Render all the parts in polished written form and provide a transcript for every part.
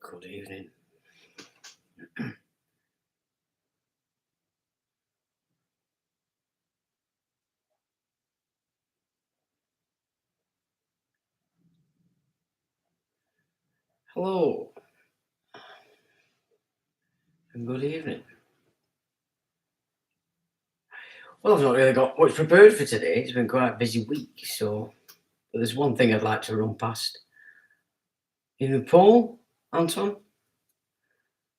Good evening. Hello. And good evening. Well, I've not really got much prepared for today. It's been quite a busy week, but there's one thing I'd like to run past. In the poll, Anton.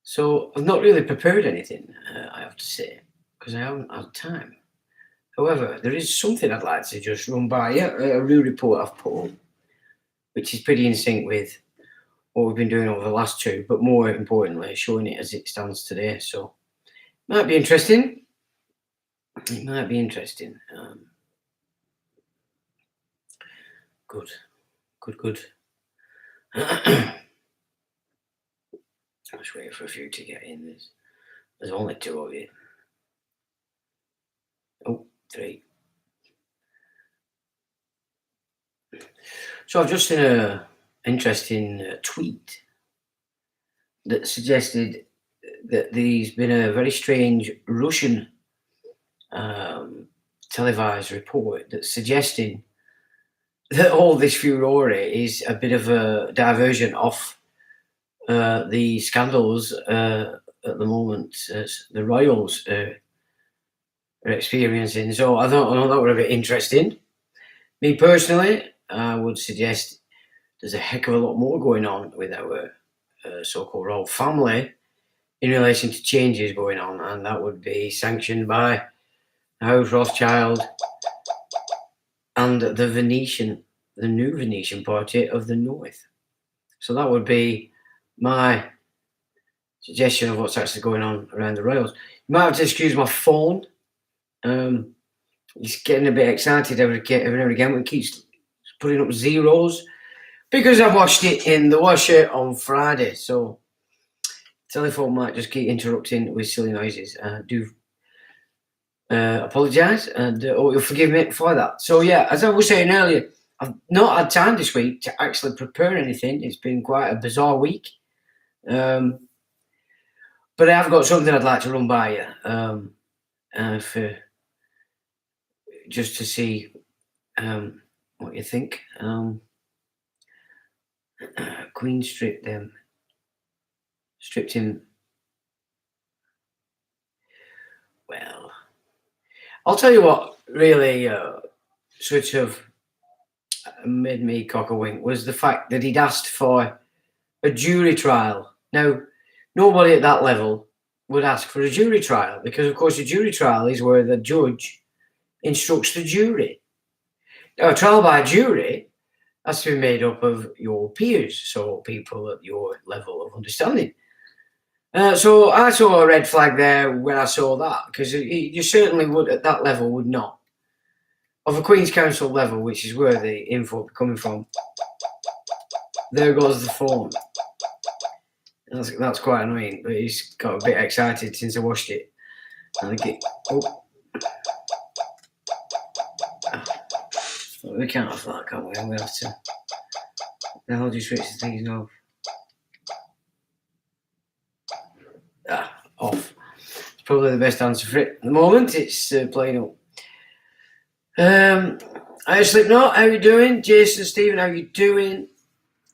So I've not really prepared anything, I have to say, because I haven't had time. However, there is something I'd like to just run by you, a real report I've put on, which is pretty in sync with what we've been doing over the last two, but more importantly, showing it as it stands today. So might be interesting. It might be interesting. Good. I'm just waiting for a few to get in. There's only two of you. Oh, three. So I've just seen an interesting tweet that suggested that there's been a very strange Russian televised report that's suggesting that all this furore is a bit of a diversion off the scandals at the moment the royals are experiencing. So I thought, that would be interesting. Me personally, I would suggest there's a heck of a lot more going on with our so-called royal family in relation to changes going on, and that would be sanctioned by House Rothschild and the new Venetian party of the North. So that would be my suggestion of what's actually going on around the royals. You might have to excuse my phone. It's getting a bit excited every now and again when it keeps putting up zeros because I washed it in the washer on Friday. So telephone might just keep interrupting with silly noises. I do apologise, and you'll forgive me for that. So yeah, as I was saying earlier, I've not had time this week to actually prepare anything. It's been quite a bizarre week. But I have got something I'd like to run by you for just to see what you think. Queen stripped him. Well, I'll tell you what really sort of made me cock a wink was the fact that he'd asked for a jury trial. Now, nobody at that level would ask for a jury trial because, of course, a jury trial is where the judge instructs the jury. Now, a trial by jury has to be made up of your peers, so people at your level of understanding. So I saw a red flag there when I saw that, because you certainly would, at that level, would not. Of a Queen's Counsel level, which is where the info coming from. There goes the phone. That's quite annoying, but he's got a bit excited since I washed it. We can't have that, can we? We have to. The hell do you switch the things off? Off. It's probably the best answer for it. At the moment, it's playing up. Hi, Slipknot, how you doing? Jason, Stephen, how you doing?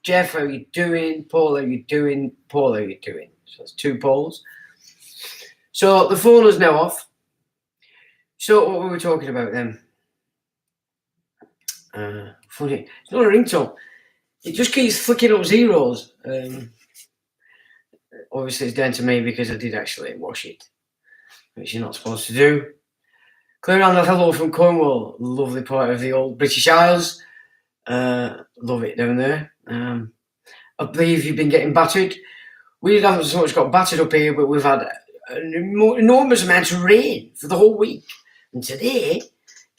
Jeff, how you doing? Paul, how you doing? Paul, how you doing? So that's two Pauls. So the phone is now off. So what were we talking about then? Funny. It's not a ringtone. It just keeps flicking up zeros. Obviously, it's down to me because I did actually wash it, which you're not supposed to do. Clear on the hello from Cornwall, lovely part of the old British Isles. Love it down there. I believe you've been getting battered. We haven't so much got battered up here, but we've had an enormous amount of rain for the whole week. And today,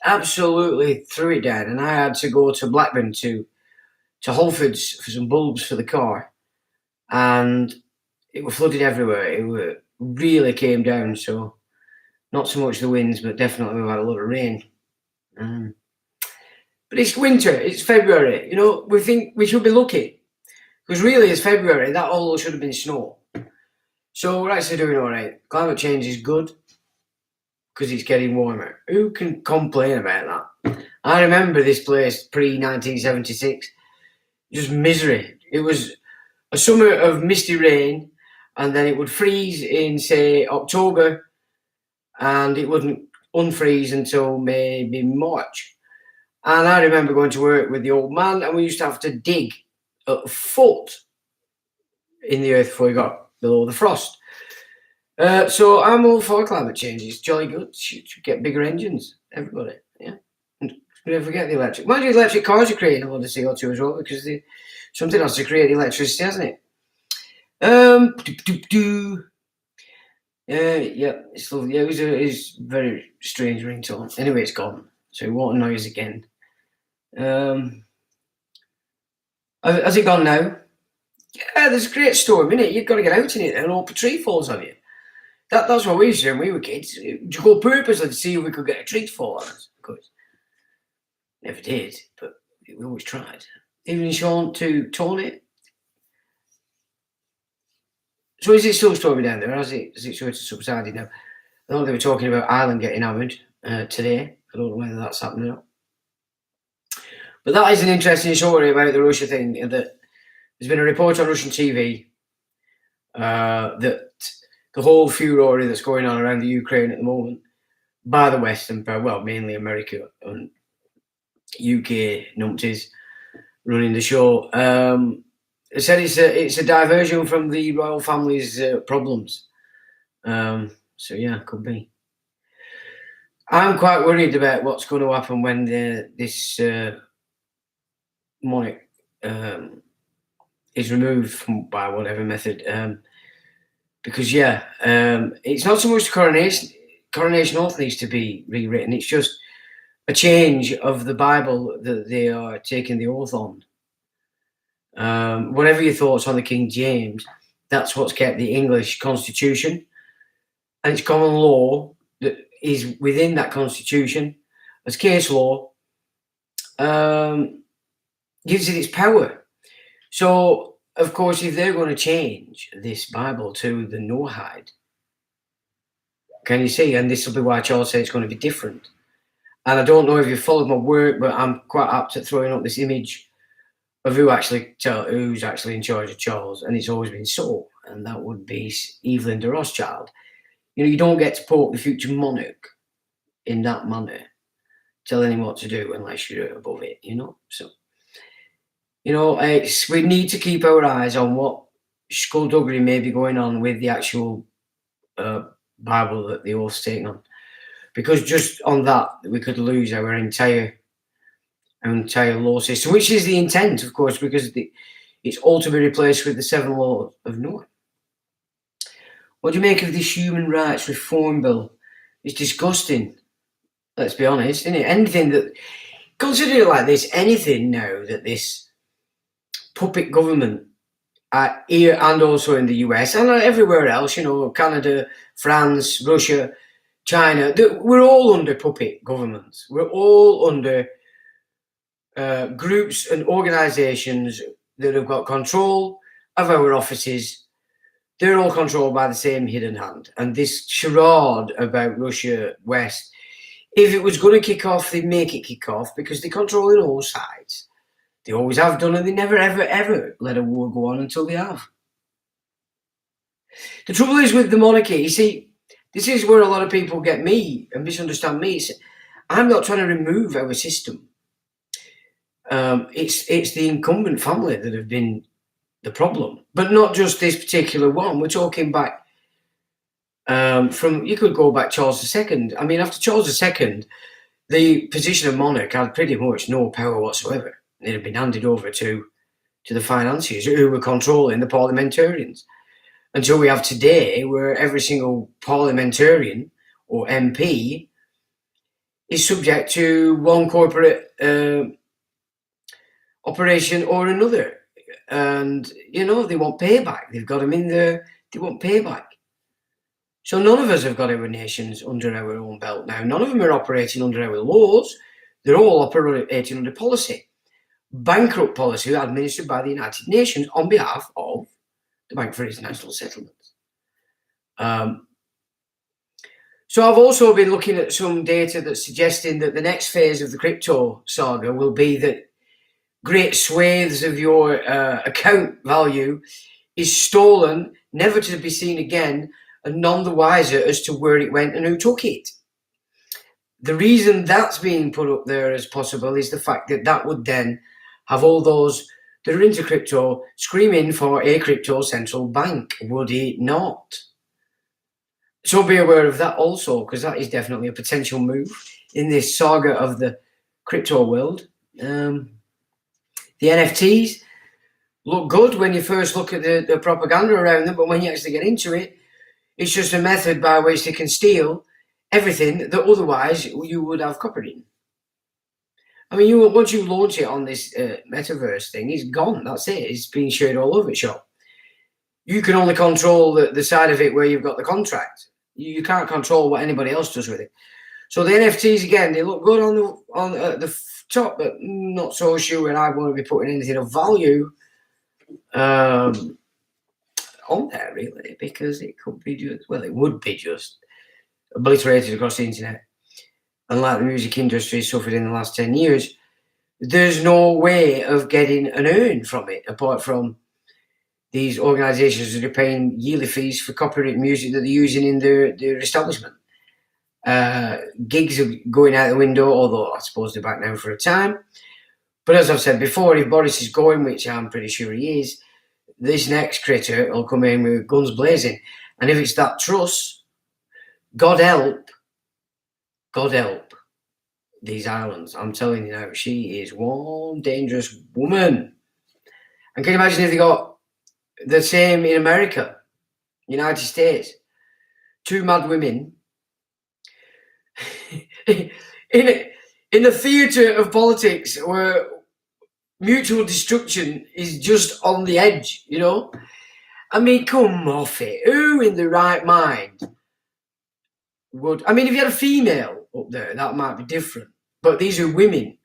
absolutely threw it down. And I had to go to Blackburn to Holford's for some bulbs for the car. And it was flooded everywhere. It really came down. So not so much the winds, but definitely we've had a lot of rain. But it's winter. It's February. We think we should be lucky Because really, it's February. That all should have been snow. So we're actually doing all right. Climate change is good because it's getting warmer. Who can complain about that? I remember this place pre-1976. Just misery. It was a summer of misty rain, and then it would freeze in, say, October, and it wouldn't unfreeze until maybe March. And I remember going to work with the old man, and we used to have to dig a foot in the earth before we got below the frost. So I'm all for climate change. It's jolly good. Should get bigger engines, everybody. Yeah. And never forget the electric. Mind you, electric cars are creating a lot of CO2 as well, because something has to create electricity, hasn't it? Yeah, it's lovely. Yeah, it was a very strange ringtone. Anyway, it's gone. So what noise again? Has it gone now? Yeah, there's a great storm in it. You've got to get out in it, and hope a tree falls on you. That's what we used to do when we were kids. To go purposely to see if we could get a tree to fall on us. Of course, never did, but we always tried. Even Sean to tone it. So is it still stormy down there? Or is it sort of subsided now? I know they were talking about Ireland getting hammered today. I don't know whether that's happening or not. But that is an interesting story about the Russia thing. That there's been a report on Russian TV that the whole furore that's going on around the Ukraine at the moment by the West and well, mainly America and UK numpties running the show. It said it's a diversion from the royal family's problems. So yeah, could be. I'm quite worried about what's going to happen when this monarch is removed by whatever method. Because it's not so much the coronation oath needs to be rewritten. It's just a change of the Bible that they are taking the oath on. Whatever your thoughts on the King James, that's what's kept the English Constitution, and it's common law that is within that Constitution as case law gives it its power. So, of course, if they're going to change this Bible to the Noahide, can you see? And this will be why Charles said it's going to be different. And I don't know if you followed my work, but I'm quite apt at throwing up this image of who's actually in charge of Charles, and it's always been so, and that would be Evelyn de Rothschild. You know, you don't get to poke the future monarch in that manner, telling him what to do unless you're above it, you know. So, you know, we need to keep our eyes on what skullduggery may be going on with the actual Bible that the oath's taken on, because just on that we could lose our entire law system, which is the intent, of course, because it's all to be replaced with the 7 laws of Noah. What do you make of this human rights reform bill? It's disgusting. Let's be honest, isn't it? Anything that, consider it like this, anything now that this puppet government here and also in the US and everywhere else, you know, Canada, France, Russia, China, we're all under puppet governments. We're all under groups and organizations that have got control of our offices. They're all controlled by the same hidden hand. And this charade about Russia West, if it was going to kick off, they'd make it kick off because they control it all sides. They always have done, and they never, ever, ever let a war go on until they have. The trouble is with the monarchy, you see, this is where a lot of people get me and misunderstand me. I'm not trying to remove our system. It's the incumbent family that have been the problem, but not just this particular one. We're talking back from, you could go back Charles II. I mean, after Charles II, the position of monarch had pretty much no power whatsoever. It had been handed over to the financiers who were controlling the parliamentarians. Until we have today, where every single parliamentarian or MP is subject to one corporate operation or another. And, you know, they want payback. They've got them in there. They want payback. So none of us have got our nations under our own belt now. None of them are operating under our laws. They're all operating under policy. bankrupt policy administered by the United Nations on behalf of the Bank for International Settlements. So I've also been looking at some data that's suggesting that the next phase of the crypto saga will be that great swathes of your account value is stolen, never to be seen again, and none the wiser as to where it went and who took it. The reason that's being put up there as possible is the fact that that would then have all those that are into crypto screaming for a crypto central bank, would it not? So be aware of that also, because that is definitely a potential move in this saga of the crypto world. The NFTs look good when you first look at the propaganda around them, but when you actually get into it, it's just a method by which they can steal everything that otherwise you would have copied in. I mean, once you launch it on this metaverse thing, it's gone. That's it. It's being shared all over the shop. You can only control the side of it where you've got the contract. You can't control what anybody else does with it. So the NFTs, again, they look good on the top, but not so sure. And I want to be putting anything of value on there, really, because it could be just, well, it would be just obliterated across the internet. And like the music industry suffered in the last 10 years, there's no way of getting an earn from it, apart from these organisations that are paying yearly fees for copyright music that they're using in their establishment. Gigs are going out the window, although I suppose they're back now for a time. But as I've said before, if Boris is going, which I'm pretty sure he is, this next critter will come in with guns blazing. And if it's that Truss, God help these islands. I'm telling you now, she is one dangerous woman. And can you imagine if they got the same in America, United States? Two mad women in a theatre of politics where mutual destruction is just on the edge, you know? I mean, come off it. Who in the right mind would... I mean, if you had a female up there, that might be different. But these are women.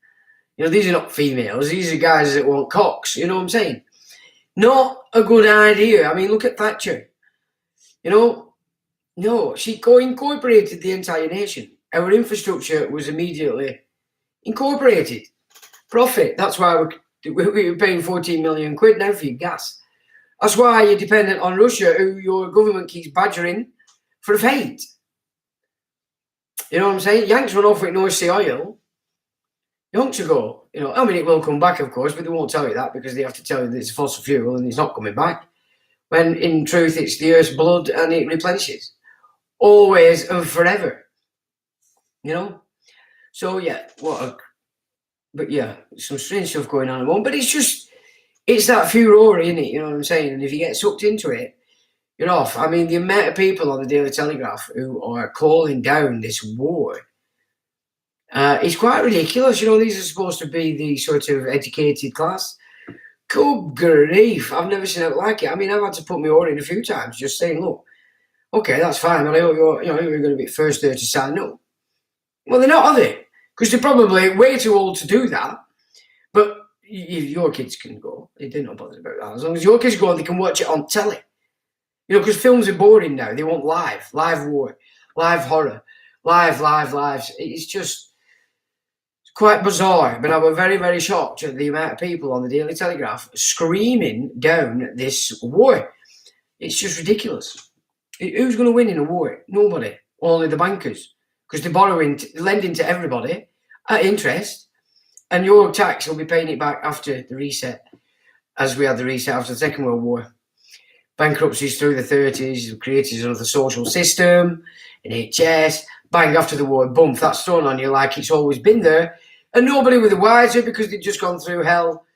You know, these are not females. These are guys that want cocks. You know what I'm saying? Not a good idea. I mean, look at Thatcher. You know, no, she incorporated the entire nation. Our infrastructure was immediately incorporated. Profit. That's why we're paying 14 million quid now for your gas. That's why you're dependent on Russia, who your government keeps badgering for a fate. You know what I'm saying? Yanks run off with North Sea oil yonks ago. You know, I mean, it will come back, of course, but they won't tell you that because they have to tell you that it's a fossil fuel and it's not coming back. When in truth, it's the Earth's blood and it replenishes. Always and forever. You know? So, yeah, but yeah, some strange stuff going on at the moment. But it's that furore, isn't it? You know what I'm saying? And if you get sucked into it, you're off. I mean, the amount of people on the Daily Telegraph who are calling down this war is quite ridiculous. You know, these are supposed to be the sort of educated class. Good grief, I've never seen it like it. I mean, I've had to put my order in a few times just saying, look, okay, that's fine, but I hope you're going to be first there to sign up. Well, they're not, are they? Because they're probably way too old to do that. But your kids can go. They're not bothered about that. As long as your kids go, they can watch it on telly. You know, because films are boring now. They want live war, live horror, live. It's just quite bizarre. But I was very, very shocked at the amount of people on the Daily Telegraph screaming down this war. It's just ridiculous. Who's going to win in a war? Nobody. Only the bankers. Because they're lending to everybody at interest. And your tax will be paying it back after the reset, as we had the reset after the Second World War. Bankruptcies through the 30s, created another social system, NHS, bang, after the war, boom, that's thrown on you like it's always been there. And nobody was the wiser because they'd just gone through hell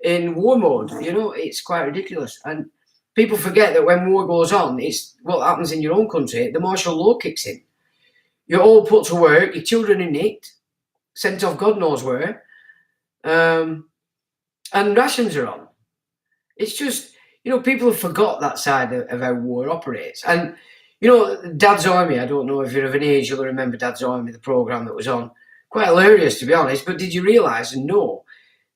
in war mode. You know, it's quite ridiculous. And people forget that when war goes on, it's what happens in your own country. The martial law kicks in. You're all put to work, your children are nicked, sent off God knows where, and rations are on. It's just, you know, people have forgot that side of how war operates. And, you know, Dad's Army, I don't know if you're of an age, you'll remember Dad's Army, the programme that was on. Quite hilarious, to be honest. But did you realise and know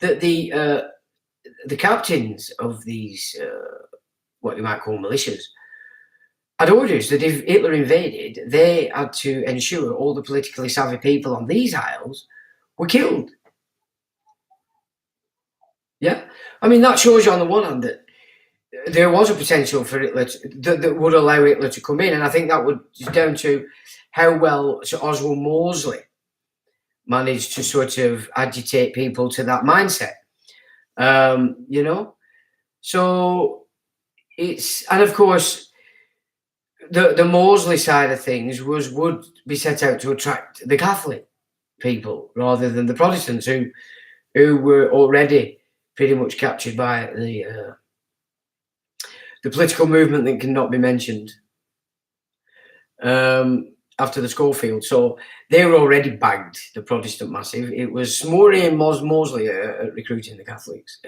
that the captains of these what you might call militias had orders that if Hitler invaded, they had to ensure all the politically savvy people on these isles were killed. Yeah, I mean, that shows you on the one hand that there was a potential for Hitler that would allow Hitler to come in, and I think that would down to how well Sir Oswald Mosley managed to sort of agitate people to that mindset. You know, so it's, and of course the Mosley side of things would be set out to attract the Catholic people rather than the Protestants who were already pretty much captured by the political movement that cannot be mentioned after the Schofield. So they were already bagged, the Protestant massive. It was Moray and Mosley recruiting the Catholics,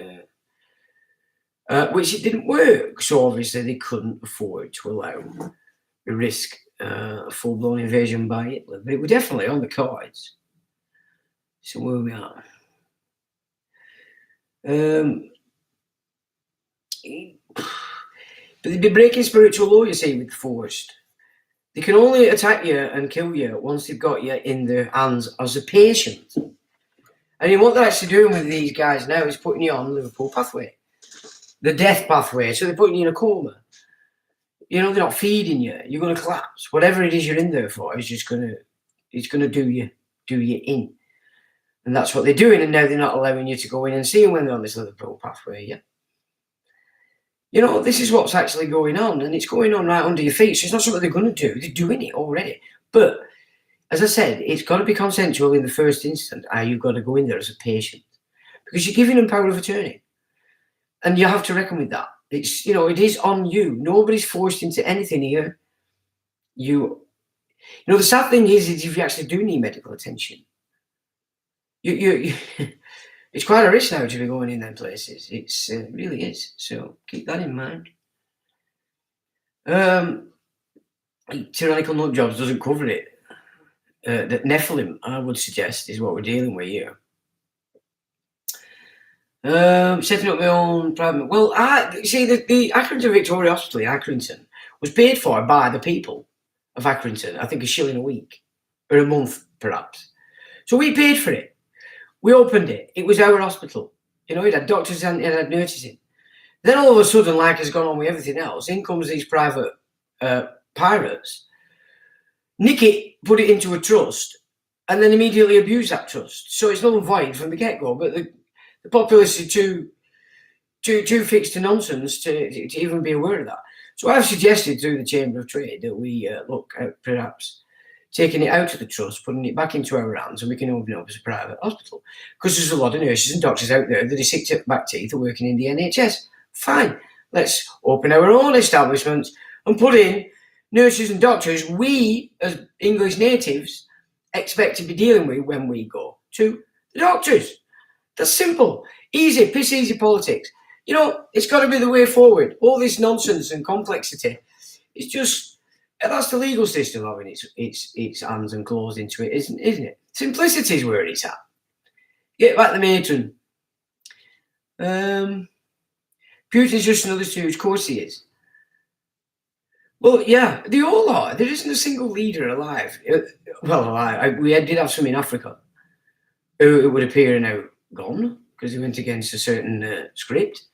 which it didn't work. So obviously they couldn't afford to allow the risk a full-blown invasion by Hitler. But it was definitely on the cards. So where we are. But they'd be breaking spiritual law, you see, with forced. They can only attack you and kill you once they've got you in their hands as a patient. And what they're actually doing with these guys now is putting you on the Liverpool pathway, the death pathway. So they're putting you in a coma. You know, they're not feeding you. You're going to collapse. Whatever it is you're in there for is just going to do you in. And that's what they're doing. And now they're not allowing you to go in and see them when they're on this Liverpool pathway. Yeah. You know, this is what's actually going on, and it's going on right under your feet. So it's not something they're going to do. They're doing it already. But as I said, it's got to be consensual in the first instance. You've got to go in there as a patient because you're giving them power of attorney, and you have to reckon with that. It's, you know, it is on you. Nobody's forced into anything here. You know, the sad thing is if you actually do need medical attention, you it's quite a risk now to be going in them places. It really is. So keep that in mind. Tyrannical nut jobs doesn't cover it. The Nephilim, I would suggest, is what we're dealing with here. Setting up my own private. Well, see the Accrington Victoria Hospital in Accrington was paid for by the people of Accrington. I think £1 a week or a month, perhaps. So we paid for it. We opened it. It was our hospital. You know, it had doctors and it had nurses in. Then all of a sudden, like has gone on with everything else, in comes these private pirates, nick it, put it into a trust, and then immediately abuse that trust. So it's null and void from the get-go. But the populace are too fixed to nonsense to even be aware of that. So I've suggested through the Chamber of Trade that we look at perhaps taking it out of the trust, putting it back into our hands, and we can open it up as a private hospital. Because there's a lot of nurses and doctors out there that are sick to back teeth are working in the NHS. Fine, let's open our own establishments and put in nurses and doctors we, as English natives, expect to be dealing with when we go to the doctors. That's simple, easy, piss easy politics. You know, it's got to be the way forward. All this nonsense and complexity, it's just, that's the legal system having its hands and claws into it, isn't it? Simplicity is where it's at. Get back the matron. Putin's just another stooge. Of course he is. Well, yeah, they all are. There isn't a single leader alive. We did have some in Africa who it would appear are now gone because they went against a certain script.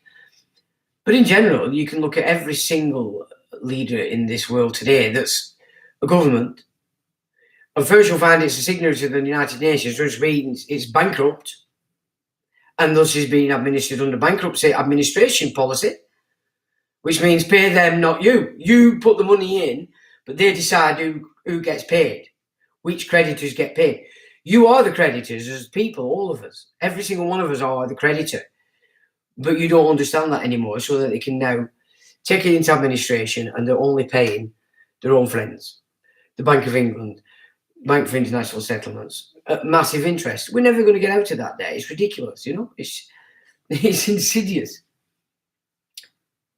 But in general, you can look at every single leader in this world today that's a government. And first you'll find it's a signatory to the United Nations, which means it's bankrupt, and thus is being administered under bankruptcy administration policy, which means pay them, not you. You put the money in, but they decide who gets paid, which creditors get paid. You are the creditors as people, all of us. Every single one of us are the creditor. But you don't understand that anymore, so that they can now take it into administration and they're only paying their own friends. The Bank of England, Bank for International Settlements, at massive interest. We're never going to get out of that day. It's ridiculous, you know. It's insidious.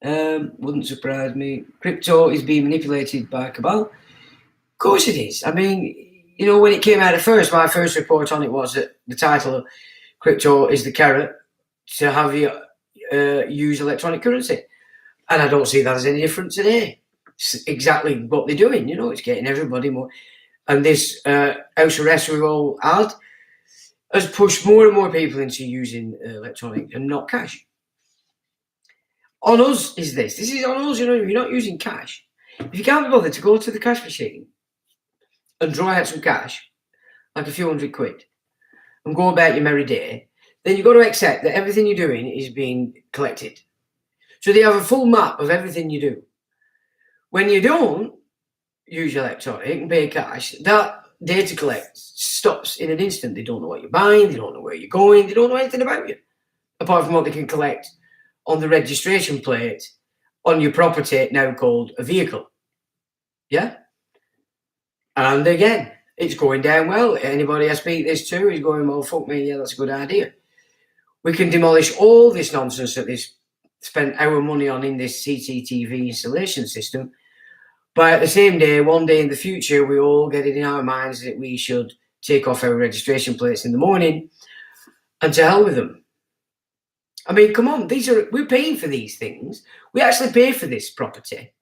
Wouldn't surprise me. Crypto is being manipulated by cabal. Of course it is. I mean, you know, when it came out at first, my first report on it was that the title of Crypto is the Carrot to have you use electronic currency. And I don't see that as any different today. It's exactly what they're doing, you know, it's getting everybody more. And this house arrest we've all had has pushed more and more people into using electronic and not cash. On us is this. This is on us, you know, if you're not using cash. If you can't be bothered to go to the cash machine and draw out some cash, like a few £100, and go about your merry day, then you've got to accept that everything you're doing is being collected. So they have a full map of everything you do. When you don't use electronic and pay cash, that data collect stops in an instant. They don't know what you're buying, they don't know where you're going, they don't know anything about you, apart from what they can collect on the registration plate on your property, now called a vehicle. Yeah? And again, it's going down well. Anybody I speak this to is going, well, fuck me, yeah, that's a good idea. We can demolish all this nonsense that they've spent our money on in this CCTV installation system. But at the same day, one day in the future, we all get it in our minds that we should take off our registration plates in the morning, and to hell with them. I mean, come on, we're paying for these things. We actually pay for this property.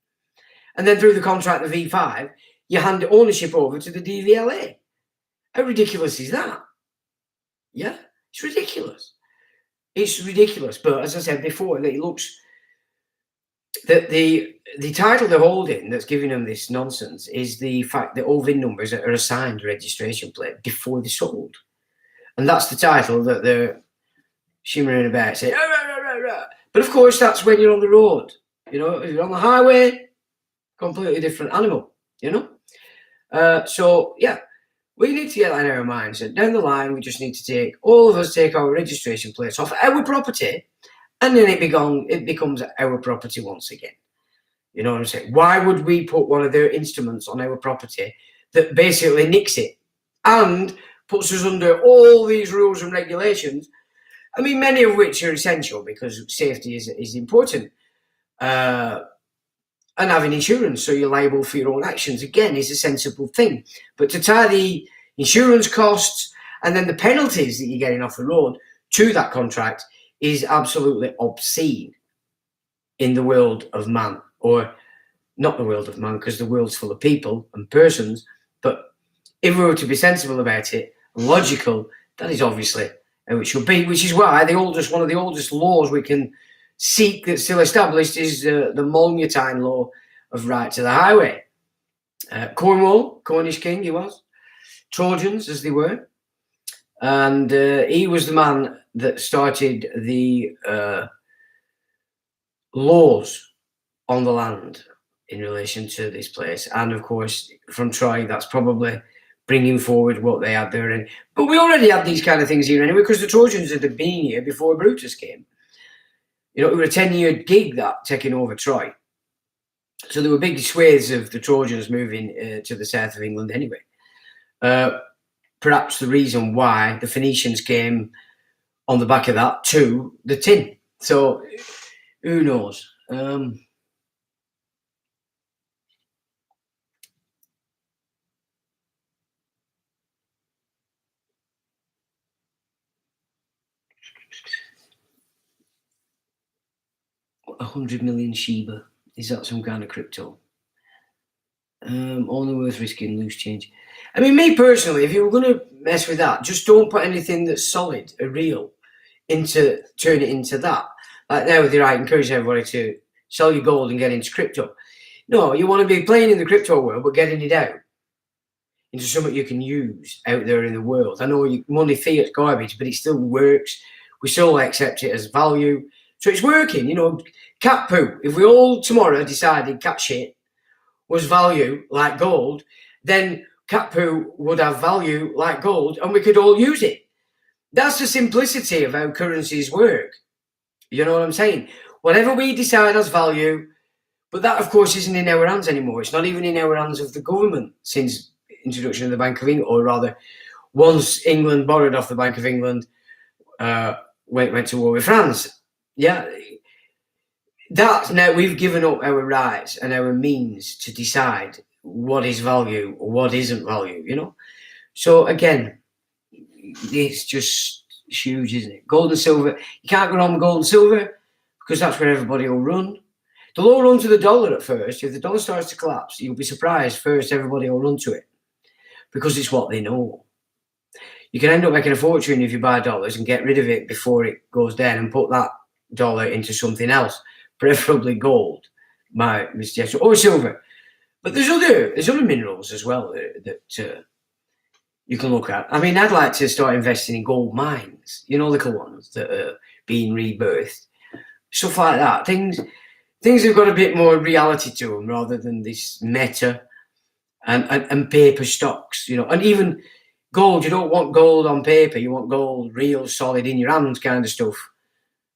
And then through the contract, the V5, you hand ownership over to the DVLA. How ridiculous is that? Yeah, it's ridiculous. It's ridiculous. But as I said before, that it looks that the title they're holding that's giving them this nonsense is the fact that all VIN numbers are assigned a registration plate before they're sold. And that's the title that they're shimmering about, saying, rah, rah, rah, rah. But of course, that's when you're on the road. You know, if you're on the highway, completely different animal, you know? So, yeah, we need to get that in our minds. And down the line, we just need to all of us take our registration plates off our property, and then it becomes our property once again. You know what I'm saying? Why would we put one of their instruments on our property that basically nicks it and puts us under all these rules and regulations? I mean, many of which are essential because safety is important. And having insurance, so you're liable for your own actions, again, is a sensible thing. But to tie the insurance costs and then the penalties that you're getting off the road to that contract is absolutely obscene in the world of man. Or not the world of man, because the world's full of people and persons. But if we were to be sensible about it, logical, that is obviously how it should be, which is why one of the oldest laws we can seek that's still established is the Molnutine law of right to the highway. Cornwall, Cornish king he was, Trojans as they were, and he was the man that started the laws on the land in relation to this place. And of course, from Troy, that's probably bringing forward what they had there. But we already had these kind of things here anyway, because the Trojans had been here before Brutus came. You know, it was a 10-year gig, that, taking over Troy. So there were big swathes of the Trojans moving to the south of England anyway. Perhaps the reason why the Phoenicians came on the back of that to the tin. So who knows? 100 million Shiba. Is that some kind of crypto? Only worth risking loose change. I mean, me personally, if you were going to mess with that, just don't put anything that's solid or real turn it into that. Like now, I encourage everybody to sell your gold and get into crypto. No, you want to be playing in the crypto world, but getting it out into something you can use out there in the world. I know money fiat's garbage, but it still works. We still accept it as value. So it's working, you know. Cat poo. If we all tomorrow decided cat shit was value like gold, then cat poo would have value like gold and we could all use it. That's the simplicity of how currencies work. You know what I'm saying? Whatever we decide has value, but that, of course, isn't in our hands anymore. It's not even in our hands of the government since introduction of the Bank of England, or rather, once England borrowed off the Bank of England, went to war with France. Yeah, that's now we've given up our rights and our means to decide what is value or what isn't value, you know. So again, it's just It's huge, isn't it? Gold and silver. You can't go wrong with gold and silver because that's where everybody will run. They'll all run to the dollar at first. If the dollar starts to collapse, you'll be surprised. First, everybody will run to it because it's what they know. You can end up making a fortune if you buy dollars and get rid of it before it goes down and put that dollar into something else, preferably gold, my suggestion, or silver. But there's other minerals as well that you can look at. I mean, I'd like to start investing in gold mines, little ones that are being rebirthed, stuff like that. Things have got a bit more reality to them rather than this meta and paper stocks, and even gold. You don't want gold on paper. You want gold real solid in your hands kind of stuff.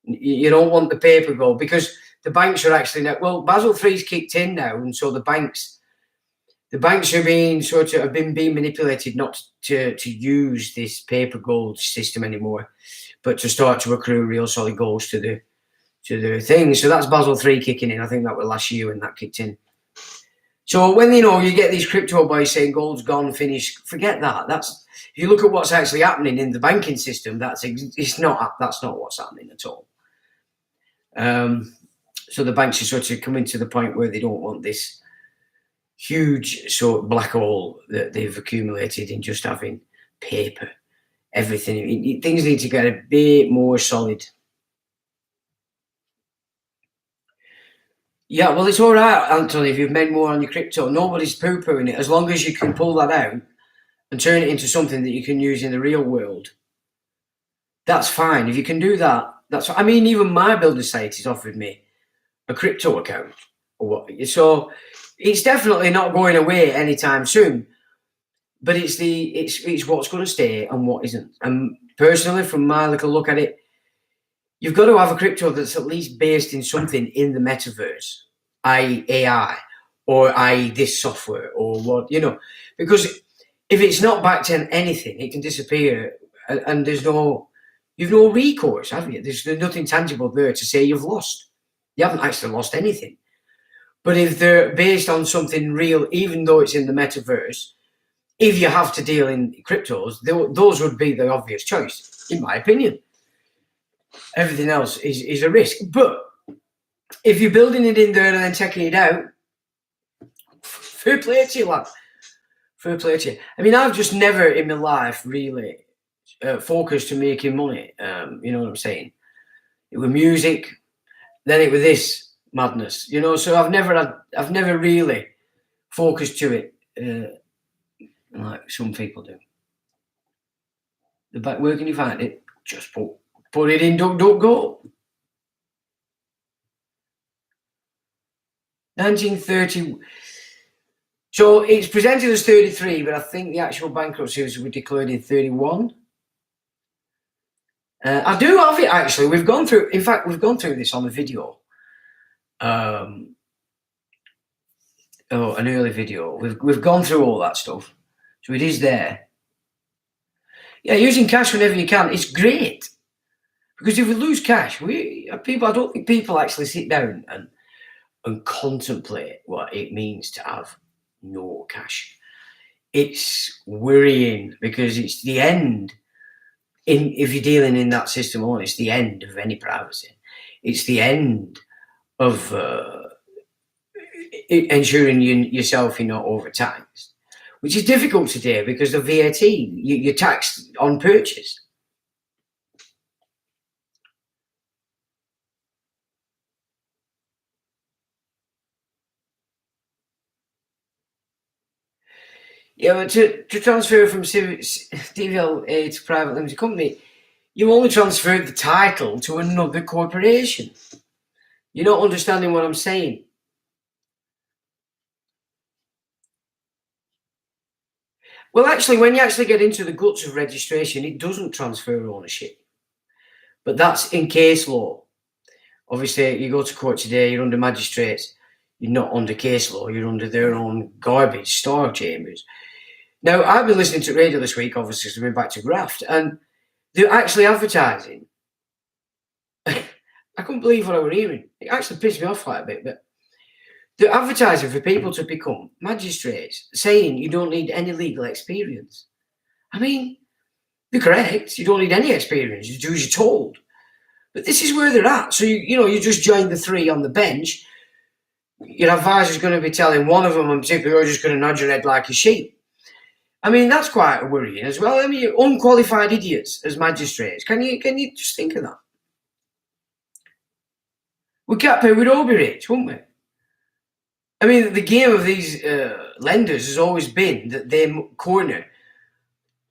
You don't want the paper gold because the banks are actually now, well, Basel III's kicked in now, and so the banks are being being manipulated not to use this paper gold system anymore, but to start to accrue real solid golds to the thing. So that's Basel III kicking in. I think that was last year when that kicked in. So when you get these crypto boys saying gold's gone, finished, forget that. If you look at what's actually happening in the banking system, that's not what's happening at all. So the banks are sort of coming to the point where they don't want this huge black hole that they've accumulated in just having paper. Everything, things need to get a bit more solid. Yeah, well, it's all right, Anthony, if you've made more on your crypto. Nobody's poo-pooing it. As long as you can pull that out and turn it into something that you can use in the real world, that's fine. If you can do that, I mean, even my builder site has offered me a crypto account. So it's definitely not going away anytime soon. But it's what's going to stay and what isn't. And personally, from my little look at it, you've got to have a crypto that's at least based in something in the metaverse, i.e. AI, or i.e. this software, or what, because if it's not backed in anything, it can disappear, and you've no recourse, have you? There's nothing tangible there to say you've lost. You haven't actually lost anything. But if they're based on something real, even though it's in the metaverse, if you have to deal in cryptos, those would be the obvious choice, in my opinion. Everything else is a risk. But if you're building it in there and then taking it out, fair play to you, lad. Fair play to you. I mean, I've just never in my life really focused on making money. You know what I'm saying? It was music, then it was this madness. So I've never really focused to it like some people do. Where can you find it? Just put it in DuckDuckGo. 1930. So it's presented as 33, but I think the actual bankruptcy was declared in 31. I do have it actually. We've gone through this on the video. An early video. We've gone through all that stuff. So it is there. Yeah, using cash whenever you can is great. Because if we lose cash, I don't think people actually sit down and contemplate what it means to have no cash. It's worrying because it's the end. If you're dealing in that system alone, it's the end of any privacy. It's the end of ensuring yourself you're not overtaxed, which is difficult today because of VAT. You're taxed on purchase. Yeah, but to transfer from DVLA to private limited company, you only transferred the title to another corporation. You're not understanding what I'm saying. Well, actually, when you actually get into the guts of registration, it doesn't transfer ownership. But that's in case law. Obviously, you go to court today, you're under magistrates. You're not under case law. You're under their own garbage star chambers. Now, I've been listening to radio this week, obviously, because I've been back to graft, and they're actually advertising. I couldn't believe what I was hearing. It actually pissed me off quite a bit, but they're advertising for people to become magistrates, saying you don't need any legal experience. I mean, They're correct. You don't need any experience. You do as you're told. But this is where they're at. So, you just joined the 3 on the bench. Your advisor's going to be telling one of them in particular, you're just going to nod your head like a sheep. I mean, that's quite worrying as well. I mean, you're unqualified idiots as magistrates. Can you just think of that? We can't pay, we'd all be rich, wouldn't we? I mean, the game of these lenders has always been that they corner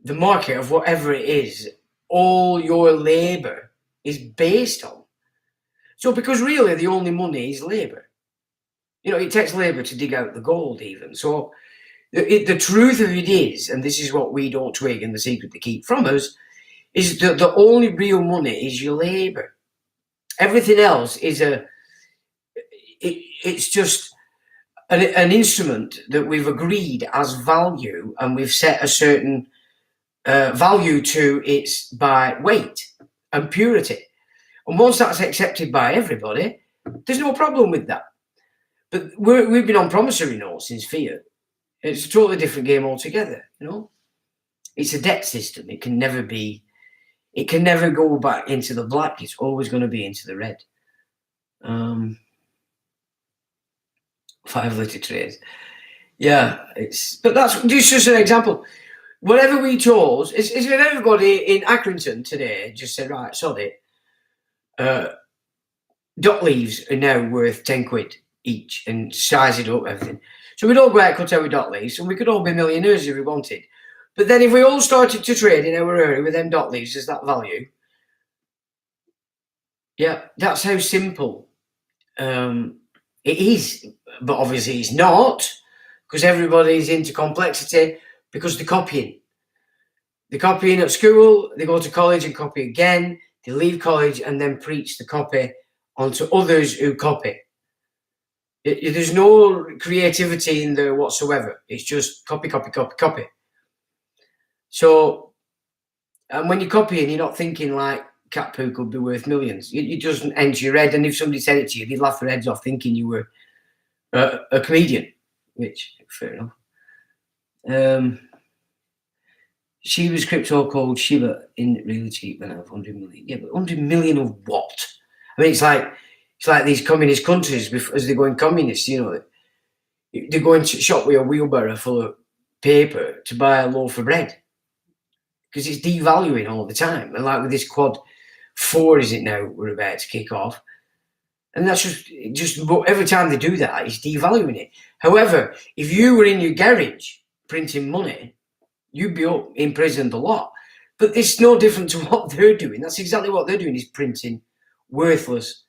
the market of whatever it is all your labour is based on. So because really the only money is labour. It takes labour to dig out the gold even. So the truth of it is, and this is what we don't twig and the secret they keep from us, is that the only real money is your labour. Everything else is it's just an instrument that we've agreed as value, and we've set a certain value to its by weight and purity. And once that's accepted by everybody, there's no problem with that. But we've been on promissory notes since fiat. It's a totally different game altogether, It's a debt system. It can never go back into the black. It's always going to be into the red. 5-litre trays. Yeah, but that's just an example. Whatever we chose, is if everybody in Accrington today just said, right, sod it, dock leaves are now worth 10 quid each, and size it up, everything. So we'd all go out, cut our dock leaves, and we could all be millionaires if we wanted. But then if we all started to trade in our area with them dock leaves as that value, yeah, that's how simple it is. But obviously it's not, because everybody's into complexity, because they're copying. They're copying at school, they go to college and copy again, they leave college and then preach the copy onto others who copy. There's no creativity in there whatsoever. It's just copy, copy, copy, copy. So, and when you're copying, you're not thinking like cat poo could be worth millions. It doesn't enter your head, and if somebody said it to you, they'd laugh their heads off thinking you were a comedian, which, fair enough. Shiba's crypto called Shiba isn't really cheap when I have 100 million. Yeah, but 100 million of what? I mean, it's like these communist countries, as they're going communist, they're going to shop with a wheelbarrow full of paper to buy a loaf of bread, because it's devaluing all the time. And like with this quad 4, is it now, we're about to kick off, and that's just every time they do that, it's devaluing it. However, if you were in your garage printing money, you'd be up imprisoned a lot. But it's no different to what they're doing. That's exactly what they're doing, is printing worthless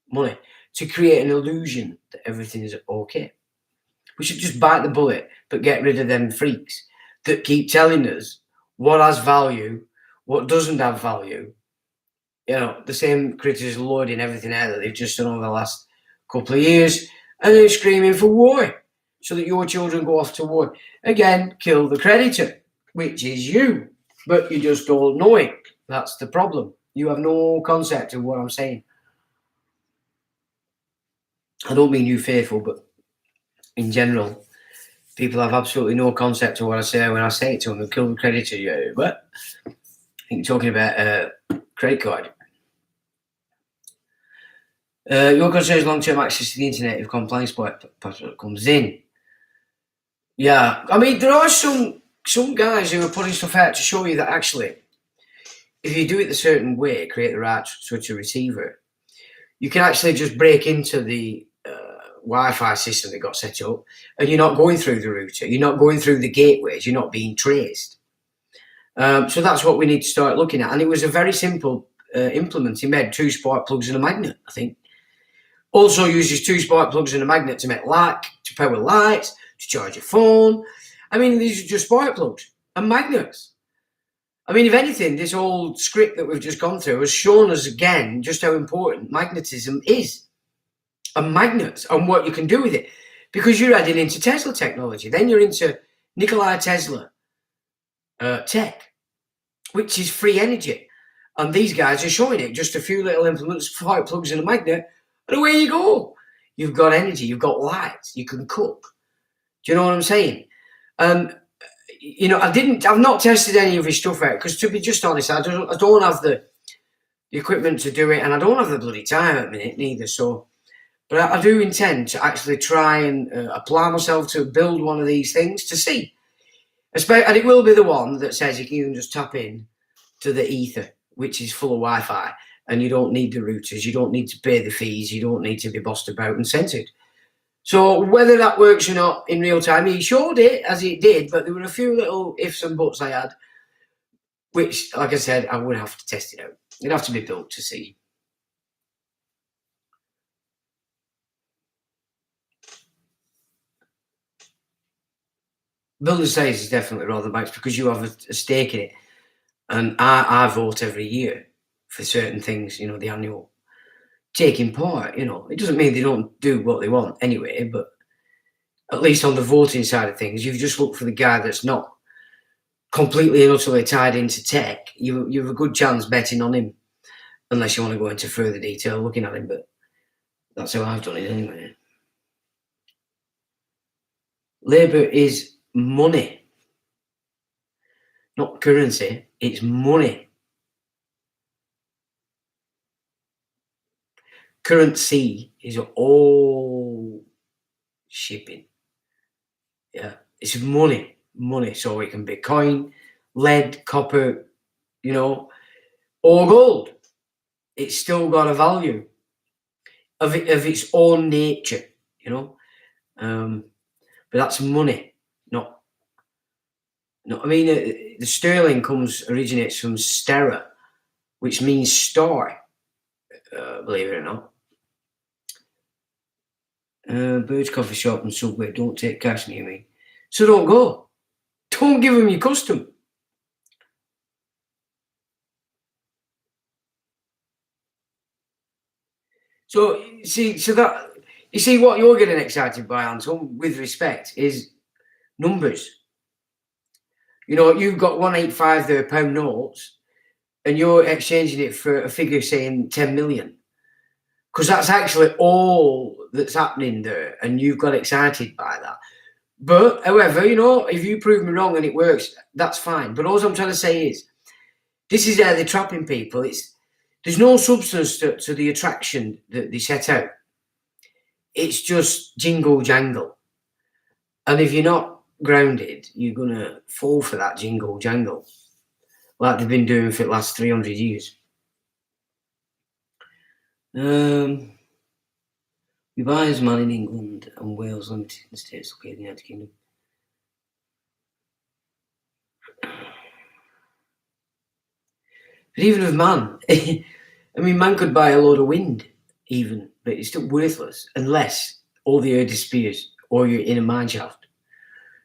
money to create an illusion that everything is okay. We should just bite the bullet, but get rid of them freaks that keep telling us what has value, what doesn't have value. The same critters loading everything out that they've just done over the last couple of years, and they're screaming for war so that your children go off to war. Again, kill the creditor, which is you, but you just don't know it. That's the problem. You have no concept of what I'm saying. I don't mean you faithful, but in general, people have absolutely no concept of what I say when I say it to them. Kill the creditor. Yeah, but I think you're talking about a credit card. Your concern is long-term access to the internet if compliance password comes in. Yeah, I mean, there are some guys who are putting stuff out to show you that actually, if you do it a certain way, create the right switch receiver, you can actually just break into the Wi-Fi system that got set up, and you're not going through the router, you're not going through the gateways, you're not being traced. So that's what we need to start looking at. And it was a very simple implement. He made 2 spark plugs and a magnet, I think. Also uses 2 spark plugs and a magnet to make light, to power lights, to charge your phone. I mean, these are just spark plugs and magnets. I mean, if anything, this old script that we've just gone through has shown us again just how important magnetism is, and magnets, and what you can do with it. Because you're adding into Tesla technology. Then you're into Nikola Tesla tech, which is free energy. And these guys are showing it. Just a few little implements, 5 plugs and a magnet, and away you go. You've got energy, you've got lights, you can cook. Do you know what I'm saying? you know, I've not tested any of his stuff out because, to be just honest, I don't have the equipment to do it, and I don't have the bloody time at the minute neither. So, but I do intend to actually try and apply myself to build one of these things to see. And it will be the one that says you can just tap in to the ether, which is full of Wi-Fi, and you don't need the routers, you don't need to pay the fees, you don't need to be bossed about and censored. So whether that works or not in real time, he showed it as it did, but there were a few little ifs and buts I had, which, like I said, I would have to test it out. It'd have to be built to see. Building says is definitely rather Max because you have a stake in it, and I vote every year for certain things. You know, the annual taking part. You know, it doesn't mean they don't do what they want anyway, but at least on the voting side of things, you've just looked for the guy that's not completely and utterly tied into tech. You have a good chance betting on him, unless you want to go into further detail looking at him. But that's how I've done it anyway. Labour is money, not currency. It's money. Currency is all shipping. Yeah, it's money. So it can be coin, lead, copper, you know, or gold. It's still got a value of its own nature, you know. But that's money, not. I mean, the sterling originates from stera, which means star. Believe it or not. Birch Coffee Shop and Subway don't take cash near me, so don't go. Don't give them your custom. So you see what you're getting excited by, Anton, with respect, is numbers. You know, you've got 185 there pound notes, and you're exchanging it for a figure saying 10 million. Because that's actually all that's happening there, and you've got excited by that. But, however, you know, if you prove me wrong and it works, that's fine. But all I'm trying to say is, this is how they're trapping people. There's no substance to the attraction that they set out. It's just jingle jangle. And if you're not grounded, you're going to fall for that jingle jangle, like they've been doing for the last 300 years. We buy as man in England and Wales Limited in the States, okay, the United Kingdom. But even with man, I mean, man could buy a load of wind, even, but it's still worthless unless all the earth disappears or you're in a mine shaft.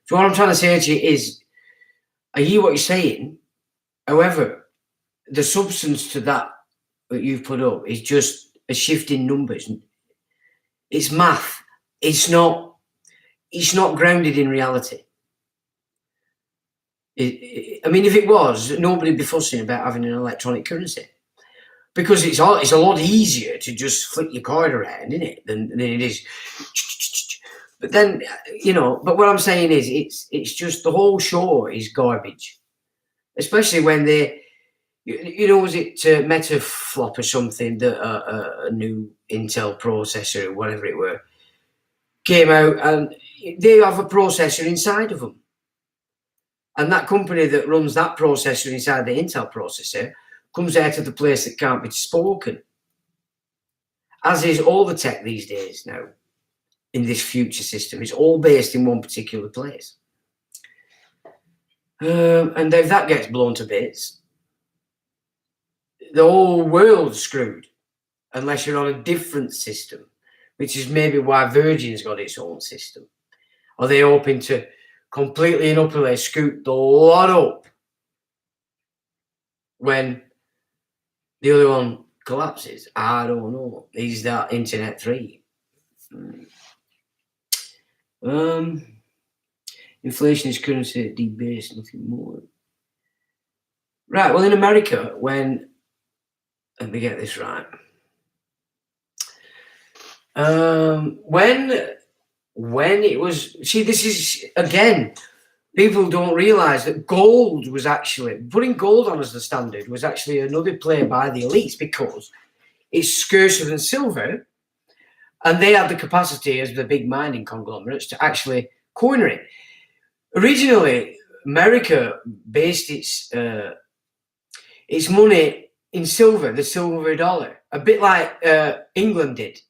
So what I'm trying to say to you is, I hear what you're saying. However, the substance to that you've put up is just a shift in numbers. It's math. It's not grounded in reality. I mean, if it was, nobody'd be fussing about having an electronic currency, because it's a lot easier to just flick your card around, isn't it, than it is. But then, you know, but what I'm saying is, it's just the whole show is garbage, especially when they, you know, was it Metaflop or something, that a new Intel processor or whatever it were came out, and they have a processor inside of them. And that company that runs that processor inside the Intel processor comes out of the place that can't be spoken, as is all the tech these days now in this future system. It's all based in one particular place. And if that gets blown to bits, the whole world's screwed, unless you're on a different system, which is maybe why Virgin's got its own system. Are they hoping to completely and utterly scoop the lot up when the other one collapses? I don't know. Is that Internet 3? Inflation is currency debased, nothing more. Right, well, in America, when, let me get this right. When it was, see, this is, again, people don't realise that gold was actually, putting gold on as the standard was actually another play by the elites, because it's scarcer than silver, and they had the capacity as the big mining conglomerates to actually corner it. Originally, America based its money in silver, the silver dollar, a bit like England did.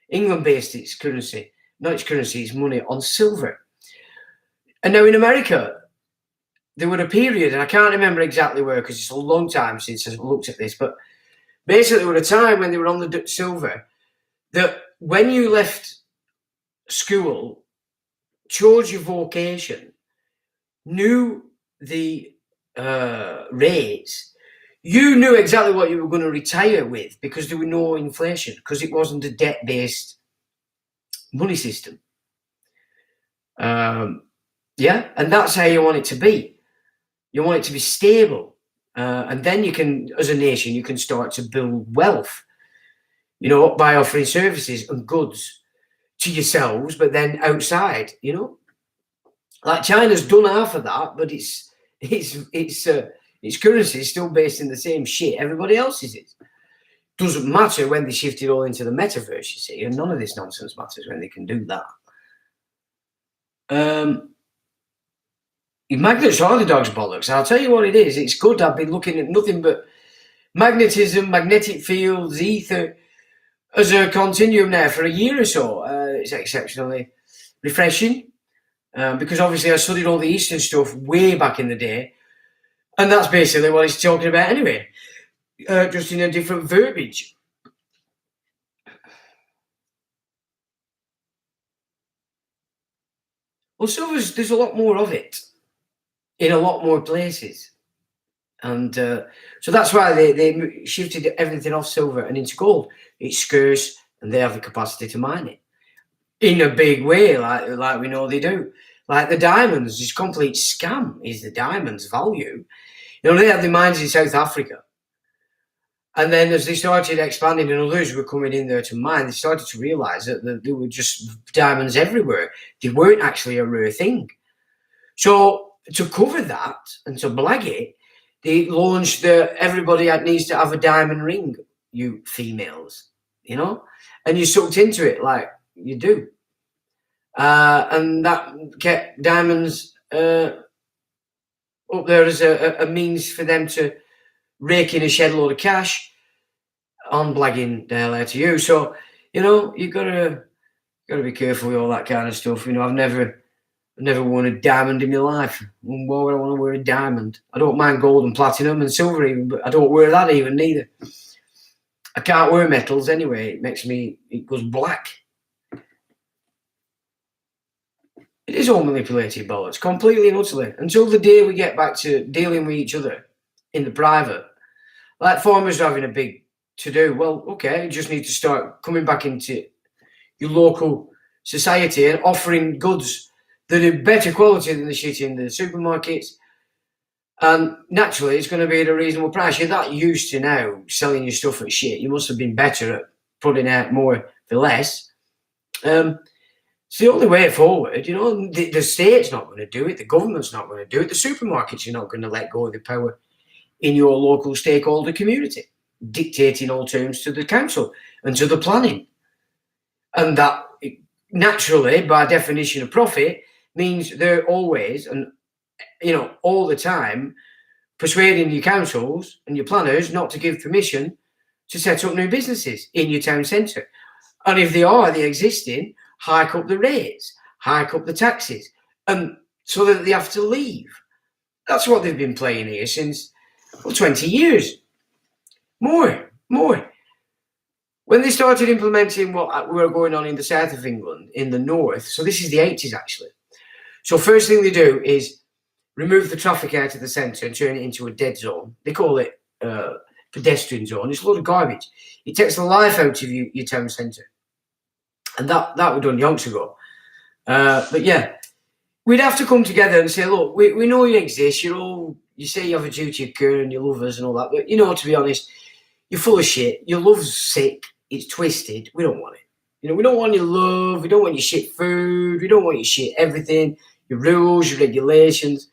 England based its currency, not its currency, its money, on silver. And now in America, there was a period, and I can't remember exactly where, because it's a long time since I looked at this, but basically there was a time when they were on the silver, that when you left school, chose your vocation, knew the rates, you knew exactly what you were going to retire with, because there was no inflation, because it wasn't a debt-based money system. Yeah, and that's how you want it to be. You want it to be stable, and then you can, as a nation, you can start to build wealth, you know, by offering services and goods to yourselves, but then outside, you know, like China's done half of that, but its currency is still based in the same shit everybody else's is. Doesn't matter when they shift it all into the metaverse, you see, and none of this nonsense matters when they can do that. Magnets are the dog's bollocks. I'll tell you what it is. It's good. I've been looking at nothing but magnetism, magnetic fields, ether as a continuum now for a year or so. It's exceptionally refreshing, because obviously I studied all the Eastern stuff way back in the day, and that's basically what it's talking about anyway, just in a different verbiage. Well, there's a lot more of it in a lot more places, and so that's why they shifted everything off silver and into gold. It's scarce, and they have the capacity to mine it in a big way, like we know they do. Like the diamonds, this complete scam is the diamonds' value. You know, they had the mines in South Africa, and then as they started expanding and others were coming in there to mine, they started to realise that there were just diamonds everywhere. They weren't actually a rare thing. So to cover that and to blag it, they launched everybody needs to have a diamond ring, you females, you know, and you sucked into it like you do. And that kept diamonds up there as a means for them to rake in a shed load of cash on blagging the hell out of you. So, you know, you gotta be careful with all that kind of stuff. You know, I've never worn a diamond in my life. Why would I want to wear a diamond? I don't mind gold and platinum and silver even, but I don't wear that even neither. I can't wear metals anyway. It goes black. It is all manipulated bollocks, completely and utterly, until the day we get back to dealing with each other in the private. Like farmers are having a big to-do. Well, okay, you just need to start coming back into your local society and offering goods that are better quality than the shit in the supermarkets. And naturally, it's going to be at a reasonable price. You're that used to now selling your stuff at shit. You must have been better at putting out more for less. It's the only way forward. You know, the state's not going to do it. The government's not going to do it. The supermarkets are not going to let go of the power in your local stakeholder community, dictating all terms to the council and to the planning. And that, naturally, by definition of profit, means they're always, and you know, all the time, persuading your councils and your planners not to give permission to set up new businesses in your town centre. And if they are, the existing, hike up the rates, hike up the taxes, and so that they have to leave. That's what they've been playing here since 20 years. More. When they started implementing what were going on in the south of England, in the north, so this is the 80s actually. So first thing they do is remove the traffic out of the centre and turn it into a dead zone. They call it pedestrian zone. It's a lot of garbage. It takes the life out of your town centre. And that was done yonks ago. But yeah, we'd have to come together and say, look, we know you exist. You say you have a duty of care and you love us and all that. But, you know, to be honest, you're full of shit. Your love's sick. It's twisted. We don't want it. You know, we don't want your love. We don't want your shit food. We don't want your shit everything. your rules, your regulations.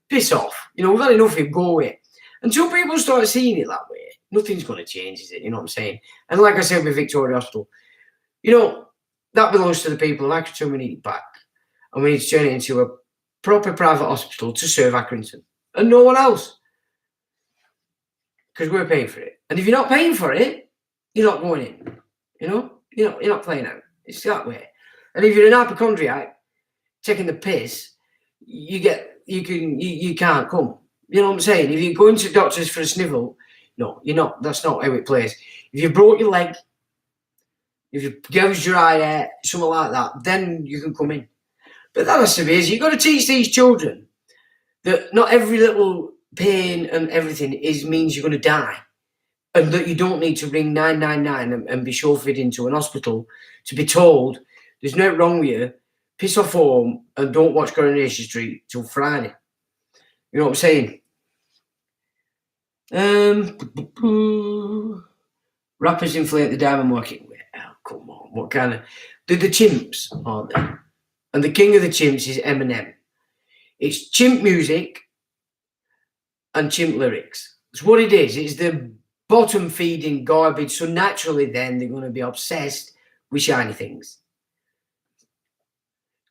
Piss off. You know, we've had enough of it, go away. Until people start seeing it that way, nothing's going to change, is it? You know what I'm saying? And like I said with Victoria Hospital, you know, that belongs to the people of Accrington. We need it back. And we need to turn it into a proper private hospital to serve Accrington and no one else. Because we're paying for it. And if you're not paying for it, you're not going in. You know? You're not playing out. It's that way. And if you're an hypochondriac taking the piss, you can't come. You know what I'm saying? If you're going to doctors for a snivel, no, you're not. That's not how it plays. If you broke your leg, if you gouged your eye out, something like that, then you can come in. But that has to be easy. You've got to teach these children that not every little pain and everything means you're going to die. And that you don't need to ring 999 and be chauffeured into an hospital to be told there's nothing wrong with you, piss off home and don't watch Coronation Street till Friday. You know what I'm saying? Rappers inflate the diamond market. Oh, come on. What kind of... They're the chimps, aren't they? And the king of the chimps is Eminem. It's chimp music and chimp lyrics. It's what it is. It's the bottom feeding garbage. So naturally then they're going to be obsessed with shiny things.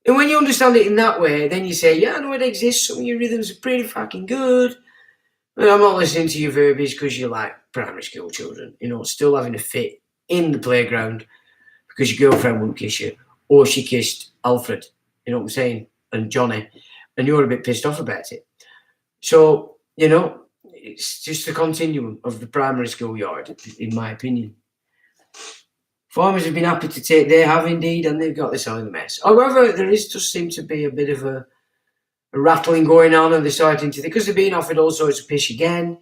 And when you understand it in that way, then you say, yeah, I know it exists. Some of your rhythms are pretty fucking good. And I'm not listening to your verbiage because you're like primary school children, you know, still having a fit in the playground because your girlfriend wouldn't kiss you or she kissed Alfred, you know what I'm saying, and Johnny, and you're a bit pissed off about it. So, you know, it's just a continuum of the primary school yard, in my opinion. Farmers have been happy to take, they have indeed, and they've got this all in the mess. However, there just seem to be a bit of a rattling going on, and they're starting to think, because they're being offered all sorts of piss again,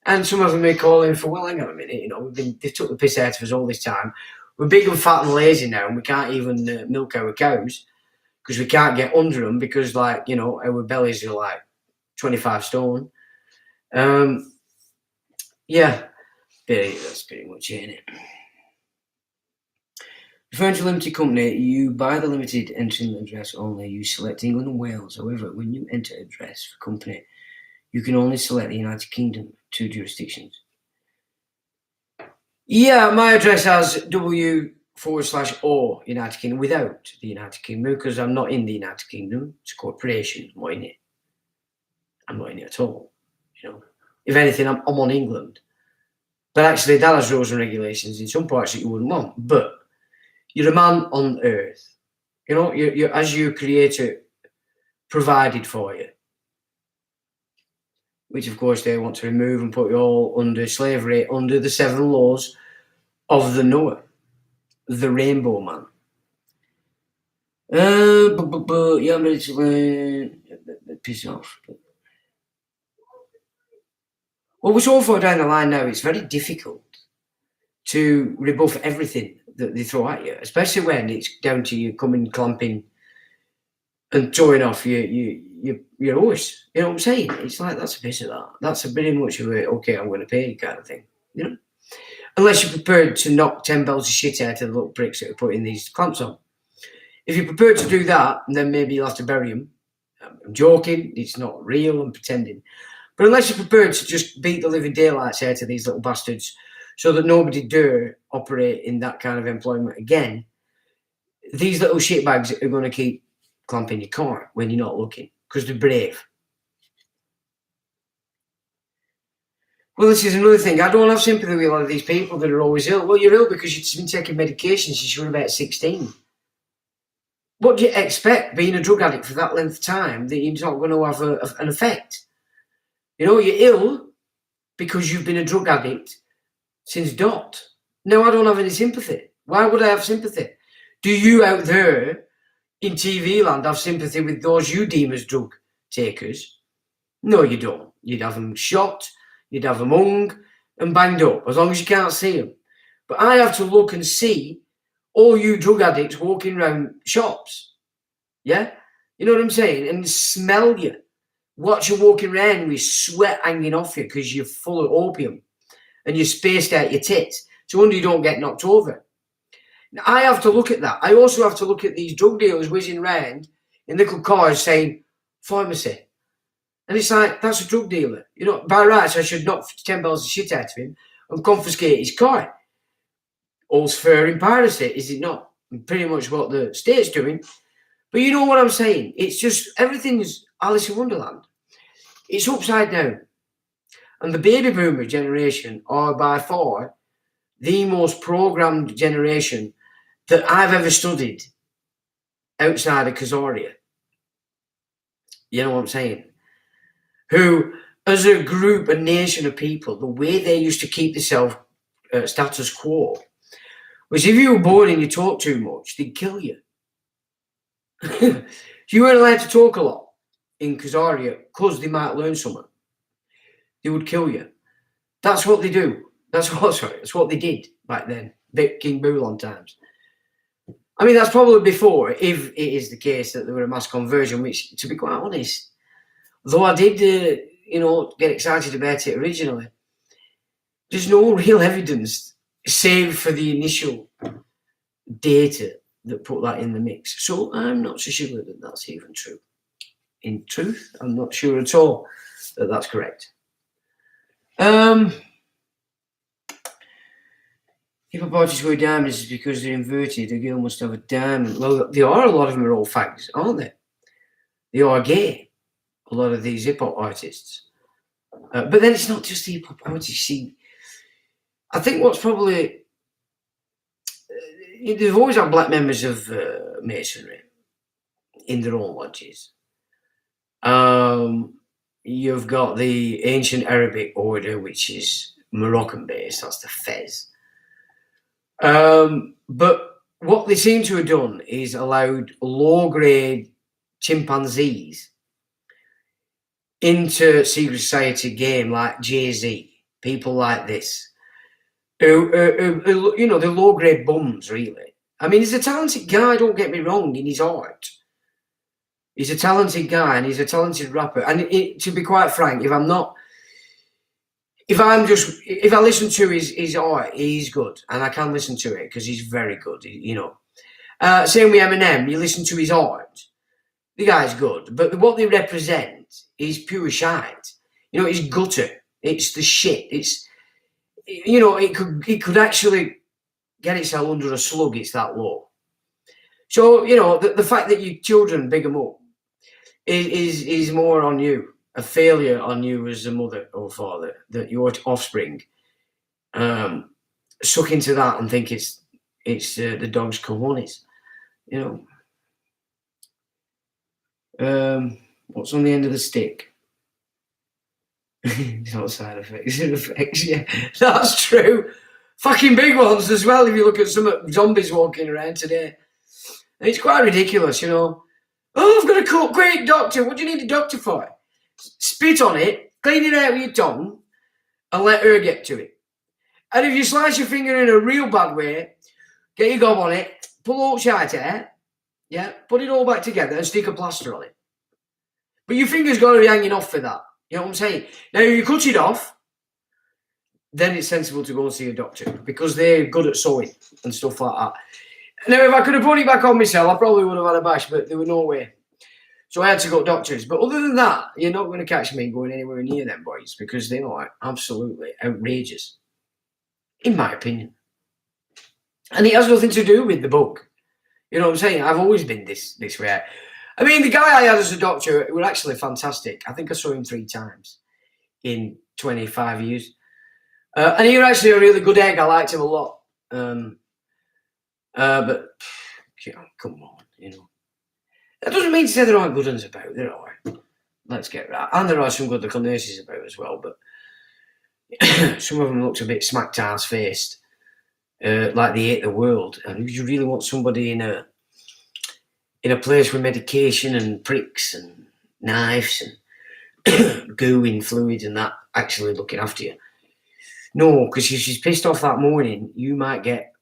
and some of them are calling for, well, hang on a minute, you know, they took the piss out of us all this time. We're big and fat and lazy now, and we can't even milk our cows because we can't get under them because, like, you know, our bellies are like 25 stone. Yeah, that's pretty much it, innit? Referring to a limited company, you buy the limited entering address only. You select England and Wales. However, when you enter address for company, you can only select the United Kingdom, 2 jurisdictions. Yeah, my address has W/O United Kingdom without the United Kingdom because I'm not in the United Kingdom. It's a corporation. I'm not in it. I'm not in it at all. You know, if anything, I'm on England. But actually, that has rules and regulations in some parts that you wouldn't want. But you're a man on earth. You know, you're as your creator provided for you. Which, of course, they want to remove and put you all under slavery, under the 7 laws of the Noah, the Rainbow Man. Yeah, I'm ready to learn. Piss off. Well, we're so far down the line now, it's very difficult to rebuff everything that they throw at you, especially when it's down to you coming clamping and throwing off your horse. You know what I'm saying? It's like, that's a piece of that. That's a pretty much of a, okay, I'm going to pay kind of thing, you know? Unless you're prepared to knock 10 bells of shit out of the little pricks that are putting these clamps on. If you're prepared to do that, then maybe you'll have to bury them. I'm joking. It's not real. I'm pretending. But unless you're prepared to just beat the living daylights out of these little bastards so that nobody dare operate in that kind of employment again, these little shitbags are going to keep clamping your car when you're not looking because they're brave. Well, this is another thing. I don't have sympathy with a lot of these people that are always ill. Well, you're ill because you've been taking medication since you were about 16. What do you expect being a drug addict for that length of time that you're not going to have an effect? You know, you're ill because you've been a drug addict since dot. No, I don't have any sympathy. Why would I have sympathy? Do you out there in TV land have sympathy with those you deem as drug takers? No, you don't. You'd have them shot, you'd have them hung and banged up, as long as you can't see them. But I have to look and see all you drug addicts walking around shops. Yeah? You know what I'm saying? And smell you. Watch you walking around with sweat hanging off you because you're full of opium and you're spaced out your tits. It's a wonder you don't get knocked over. Now, I have to look at that. I also have to look at these drug dealers whizzing around in little cars saying pharmacy. And it's like, that's a drug dealer. You know, by rights, I should knock 10 bells of shit out of him and confiscate his car. All's fair in piracy, is it not? Pretty much what the state's doing. But you know what I'm saying? It's just, everything's Alice in Wonderland. It's upside down. And the baby boomer generation are by far the most programmed generation that I've ever studied outside of Khazaria. You know what I'm saying? Who, as a group, a nation of people, the way they used to keep themselves status quo was if you were born and you talked too much, they'd kill you. You weren't allowed to talk a lot in Khazaria because they might learn something. They would kill you. That's what they do. That's what they did back then, King Boulon times. I mean, that's probably before, if it is the case that there were a mass conversion, which, to be quite honest, though I did, get excited about it originally, there's no real evidence, save for the initial data that put that in the mix. So I'm not so sure that that's even true. In truth, I'm not sure at all that that's correct. If a parties wear diamonds, it's because they're inverted. A girl must have a diamond. Well, they are. A lot of them are all fags, aren't they? They are gay. A lot of these hip hop artists. But then it's not just the hip hop artists. See, I think what's probably they've always had black members of Masonry in their own lodges. You've got the ancient Arabic order, which is Moroccan based. That's the Fez. But what they seem to have done is allowed low-grade chimpanzees into secret society game like Jay-Z, people like this, who they're low-grade bums, really. I mean, he's a talented guy, don't get me wrong, in his art. He's a talented guy and he's a talented rapper. And to be quite frank, if I listen to his art, he's good, and I can listen to it because he's very good. Same with Eminem. You listen to his art, the guy's good, but what they represent is pure shite. It's gutter. It's the shit. It's it could actually get itself under a slug. It's that low. So the fact that your children big them up is more on you. A failure on you as a mother or father, that your offspring suck into that and think it's the dog's cojones. What's on the end of the stick? It's not side effects, it's effects. Yeah, that's true. Fucking big ones as well. If you look at some zombies walking around today, and it's quite ridiculous. Oh, I've got a coat. Great, doctor. What do you need a doctor for? Spit on it, clean it out with your tongue, and let her get to it. And if you slice your finger in a real bad way, get your gob on it, pull all shite out, yeah, put it all back together and stick a plaster on it. But your finger's got to be hanging off for that. You know what I'm saying? Now, if you cut it off, then it's sensible to go and see a doctor because they're good at sewing and stuff like that. Now, if I could have put it back on myself, I probably would have had a bash, but there was no way. So I had to go to doctors. But other than that, you're not going to catch me going anywhere near them boys because they are absolutely outrageous, in my opinion. And it has nothing to do with the book. You know what I'm saying? I've always been this way. I mean, the guy I had as a doctor was actually fantastic. I think I saw him 3 times in 25 years. And he was actually a really good egg. I liked him a lot. But, come on, That doesn't mean to say there aren't good ones about. There are. Let's get right. And there are some good little nurses about as well. But some of them looked a bit smacked ass faced, like they ate the world. And you really want somebody in a place with medication and pricks and knives and goo in fluid and that actually looking after you. No, because if she's pissed off that morning, you might get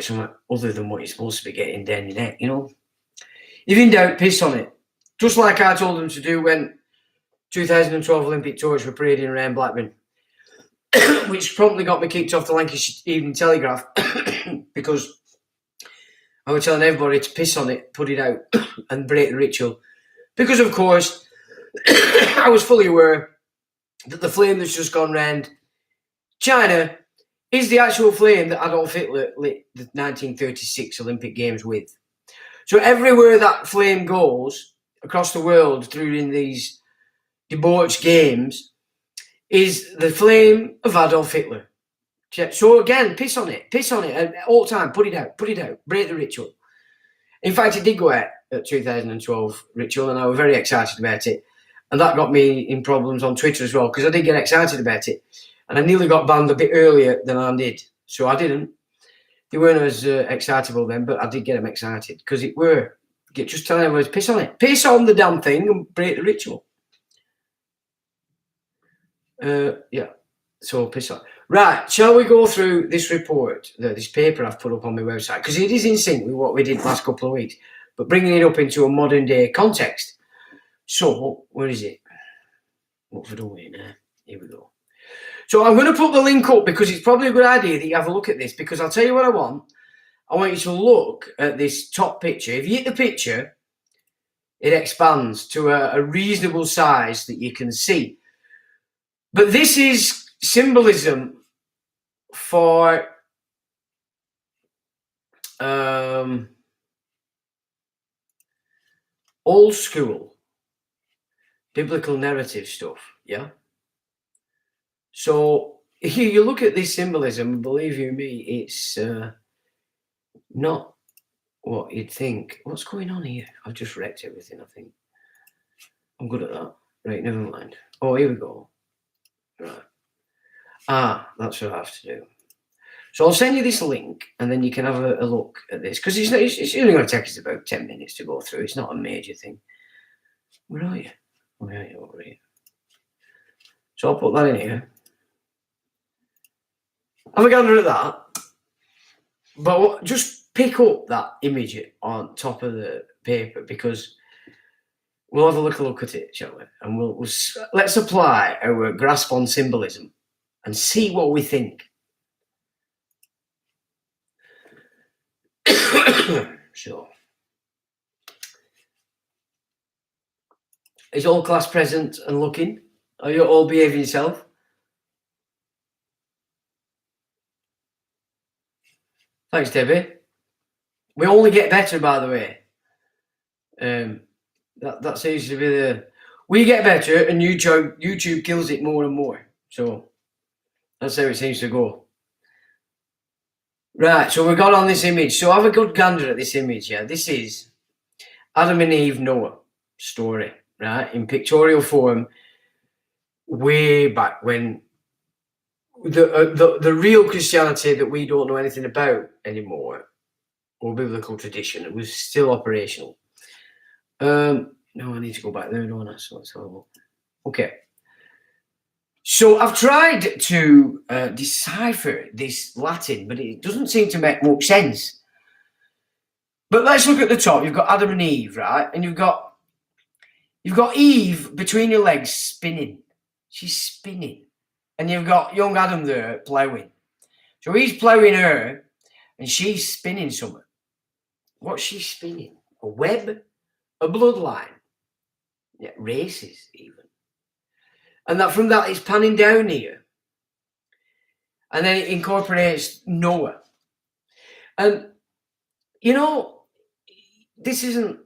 something other than what you're supposed to be getting down your neck, If in doubt, piss on it. Just like I told them to do when 2012 Olympic tours were parading around Blackburn, which promptly got me kicked off the Lancashire Evening Telegraph because I was telling everybody to piss on it, put it out, and break the ritual. Because, of course, I was fully aware that the flame that's just gone round China is the actual flame that Adolf Hitler lit the 1936 Olympic Games with. So everywhere that flame goes across the world during these debauched games is the flame of Adolf Hitler. So again, piss on it all the time, put it out, break the ritual. In fact, it did go out at 2012 ritual, and I was very excited about it. And that got me in problems on Twitter as well, because I did get excited about it. And I nearly got banned a bit earlier than I did. So I didn't. They weren't as excitable then, but I did get them excited, because it were. Just telling everyone, piss on it. Piss on the damn thing and break the ritual. Yeah, so piss on. Right, shall we go through this report, this paper I've put up on my website? Because it is in sync with what we did last couple of weeks, but bringing it up into a modern day context. So, where is it? What have I done with it now? Here we go. So I'm going to put the link up, because it's probably a good idea that you have a look at this, because I'll tell you what I want. I want you to look at this top picture. If you hit the picture, it expands to a reasonable size that you can see. But this is symbolism for old school biblical narrative stuff, yeah? So here you look at this symbolism, believe you me, it's not what you'd think. What's going on here? I've just wrecked everything, I think. I'm good at that. Right, never mind. Oh, here we go. Right. That's what I have to do. So I'll send you this link, and then you can have a look at this, because it's only going to take us about 10 minutes to go through. It's not a major thing. Where are you? Where are you? Over here. So I'll put that in here. Have a gander at that. But just pick up that image on top of the paper, because we'll have a look at it, shall we? And let's apply our grasp on symbolism and see what we think. So, is all class present and looking? Are you all behaving yourself? Thanks, Debbie. We only get better, by the way. That seems to be we get better, and YouTube kills it more and more. So that's how it seems to go. Right, so we got on this image. So have a good gander at this image. Yeah, this is Adam and Eve Noah story, right, in pictorial form, way back when the real Christianity that we don't know anything about anymore, or biblical tradition, it was still operational. No, I need to go back there, don't I? So let's have a look. Okay. So I've tried to decipher this Latin, but it doesn't seem to make much sense. But let's look at the top. You've got Adam and Eve, right? And you've got Eve between your legs spinning. She's spinning. And you've got young Adam there ploughing. So he's ploughing her, and she's spinning something. What's she spinning? A web? A bloodline? Yeah, races even. And that from that it's panning down here. And then it incorporates Noah. And, you know, this isn't...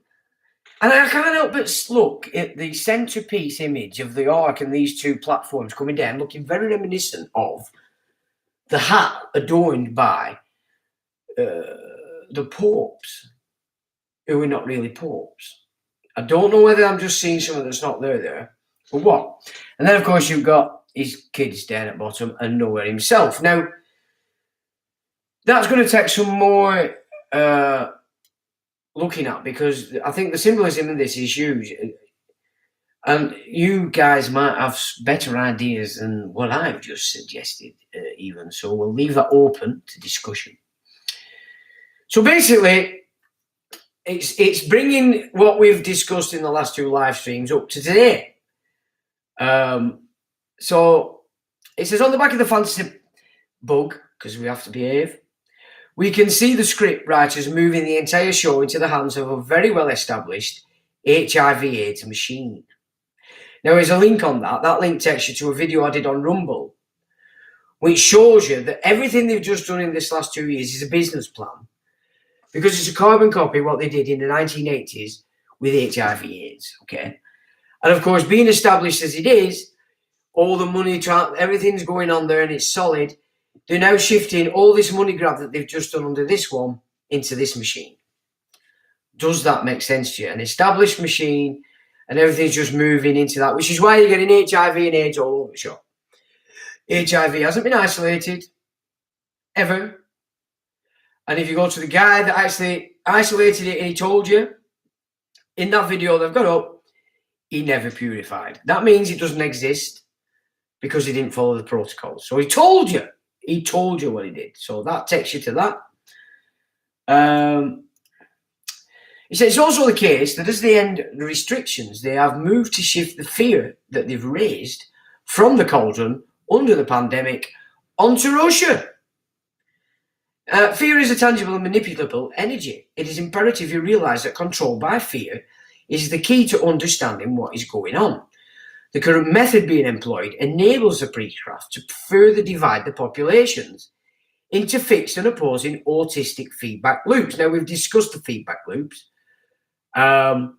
And I can't help but look at the centerpiece image of the ark and these two platforms coming down, looking very reminiscent of the hat adorned by the popes, who are not really popes. I don't know whether I'm just seeing something that's not there, but what? And then, of course, you've got his kids down at bottom and Noah himself. Now, that's going to take some more looking at, because I think the symbolism in this is huge. And you guys might have better ideas than what I've just suggested, even. So we'll leave that open to discussion. So basically, it's bringing what we've discussed in the last two live streams up to today. So it says on the back of the fantasy bug, because we have to behave, we can see the script writers moving the entire show into the hands of a very well-established HIV/AIDS machine. Now, there's a link on that. That link takes you to a video I did on Rumble, which shows you that everything they've just done in this last 2 years is a business plan, because it's a carbon copy of what they did in the 1980s with HIV/AIDS, okay? And of course, being established as it is, all the money, everything's going on there and it's solid. They're now shifting all this money grab that they've just done under this one into this machine. Does that make sense to you? An established machine, and everything's just moving into that, which is why you're getting HIV and AIDS all over the shop. HIV hasn't been isolated, ever. And if you go to the guy that actually isolated it and he told you, in that video they've got up, he never purified. That means it doesn't exist because he didn't follow the protocol. So he told you what he did. So that takes you to that. He said it's also the case that as they end the restrictions, they have moved to shift the fear that they've raised from the cauldron under the pandemic onto Russia. Fear is a tangible and manipulable energy. It is imperative you realize that control by fear is the key to understanding what is going on. The current method being employed enables the priestcraft to further divide the populations into fixed and opposing autistic feedback loops. Now, we've discussed the feedback loops. And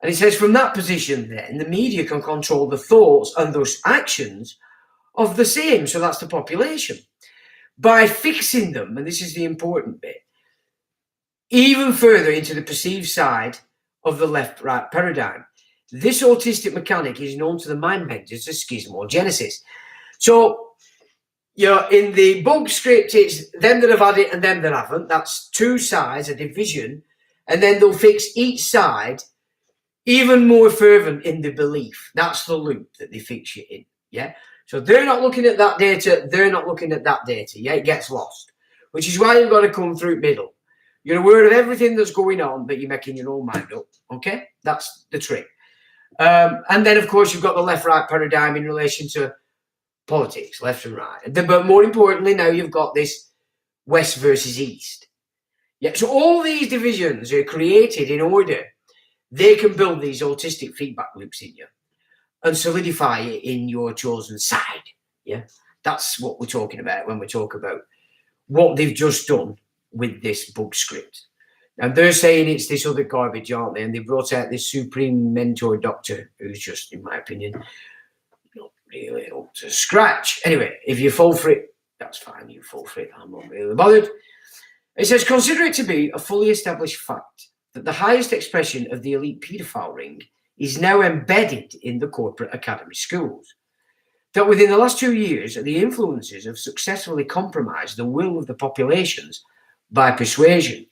it says from that position then, the media can control the thoughts and thus actions of the same, so that's the population, by fixing them, and this is the important bit, even further into the perceived side of the left-right paradigm. This autistic mechanic is known to the mind benders as schismogenesis. So, in the bug script, it's them that have had it and them that haven't. That's two sides, a division, and then they'll fix each side even more fervent in the belief. That's the loop that they fix you in, yeah? So they're not looking at that data, they're not looking at that data, yeah? It gets lost, which is why you've got to come through middle. You're aware of everything that's going on, but you're making your own mind up, okay? That's the trick. And then, of course, you've got the left-right paradigm in relation to politics, left and right. But more importantly, now you've got this west versus east. Yeah, so all these divisions are created in order they can build these autistic feedback loops in you and solidify it in your chosen side. Yeah, that's what we're talking about when we talk about what they've just done with this book script. And they're saying it's this other garbage, aren't they? And they brought out this supreme mentor doctor who's just, in my opinion, not really up to scratch. Anyway, if you fall for it, that's fine. You fall for it. I'm not really bothered. It says, consider it to be a fully established fact that the highest expression of the elite paedophile ring is now embedded in the corporate academy schools. That within the last 2 years, the influencers have successfully compromised the will of the populations by persuasion,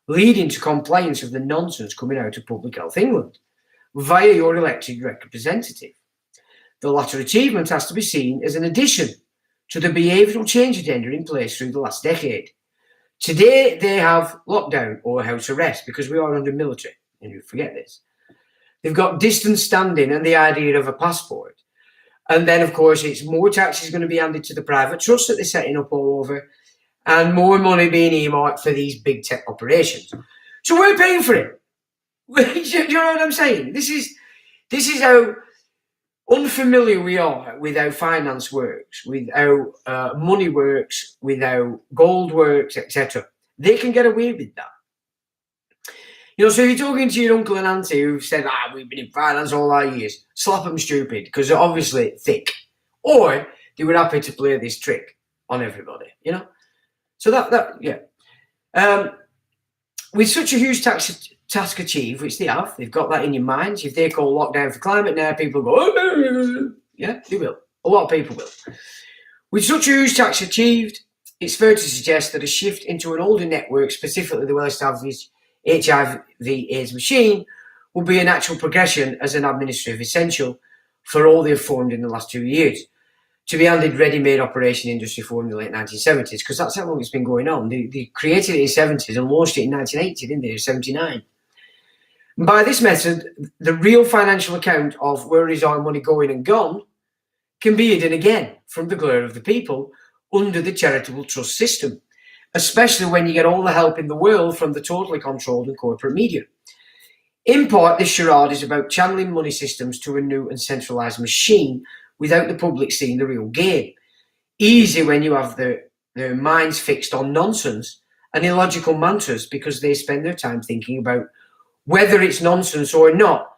leading to compliance of the nonsense coming out of Public Health England via your elected representative. The latter achievement has to be seen as an addition to the behavioural change agenda in place through the last decade. Today, they have lockdown or house arrest because we are under military, and you forget this. They've got distance standing and the idea of a passport. And then, of course, it's more taxes going to be handed to the private trusts that they're setting up all over, and more money being earmarked for these big tech operations. So we're paying for it. You know what I'm saying? This is how unfamiliar we are with how finance works, with how money works, with how gold works, etc. They can get away with that. So if you're talking to your uncle and auntie who've said, we've been in finance all our years, slap them stupid, because they're obviously thick. Or they were happy to play this trick on everybody, So with such a huge task achieved, which they have, they've got that in your minds. If they call lockdown for climate now, people go, oh, yeah, they will. A lot of people will. With such a huge task achieved, it's fair to suggest that a shift into an older network, specifically the well-established HIV/AIDS machine, will be a natural progression as an administrative essential for all they've formed in the last 2 years. To be handed ready-made operation industry formed in the late 1970s, because that's how long it's been going on. They created it in the 70s and launched it in 1980, didn't they? 79. And by this method, the real financial account of where is our money going and gone can be hidden again from the glare of the people under the charitable trust system. especially when you get all the help in the world from the totally controlled and corporate media. In part, this charade is about channeling money systems to a new and centralised machine without the public seeing the real game. Easy when you have their minds fixed on nonsense and illogical mantras because they spend their time thinking about whether it's nonsense or not,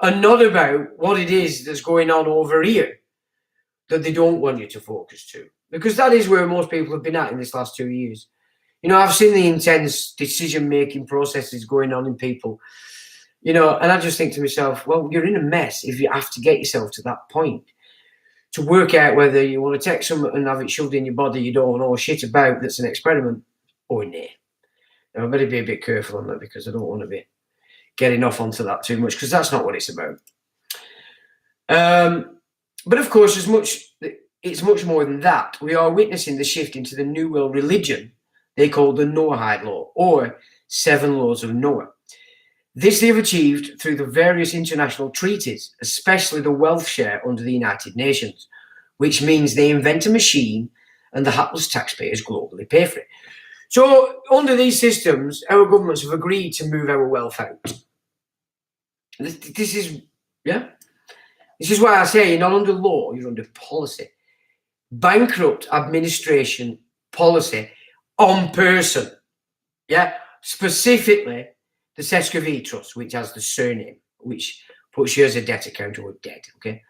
and not about what it is that's going on over here that they don't want you to focus to. Because that is where most people have been at in this last 2 years. You know, I've seen the intense decision-making processes going on in people, you know, and I just think to myself, well, you're in a mess if you have to get yourself to that point to work out whether you want to take something and have it shoved in your body you don't know shit about that's an experiment or nay. Now, I better be a bit careful on that because I don't want to be getting off onto that too much because that's not what it's about. But of course, it's much more than that. We are witnessing the shift into the New World religion they call the Noahide Law, or 7 Laws of Noah. This they have achieved through the various international treaties, especially the wealth share under the United Nations, which means they invent a machine and the hapless taxpayers globally pay for it. So under these systems, our governments have agreed to move our wealth out. This is why I say you're not under law, you're under policy. Bankrupt administration policy on person. Yeah, specifically the Sescovy Trust, which has the surname, which puts you as a debt account or dead, okay?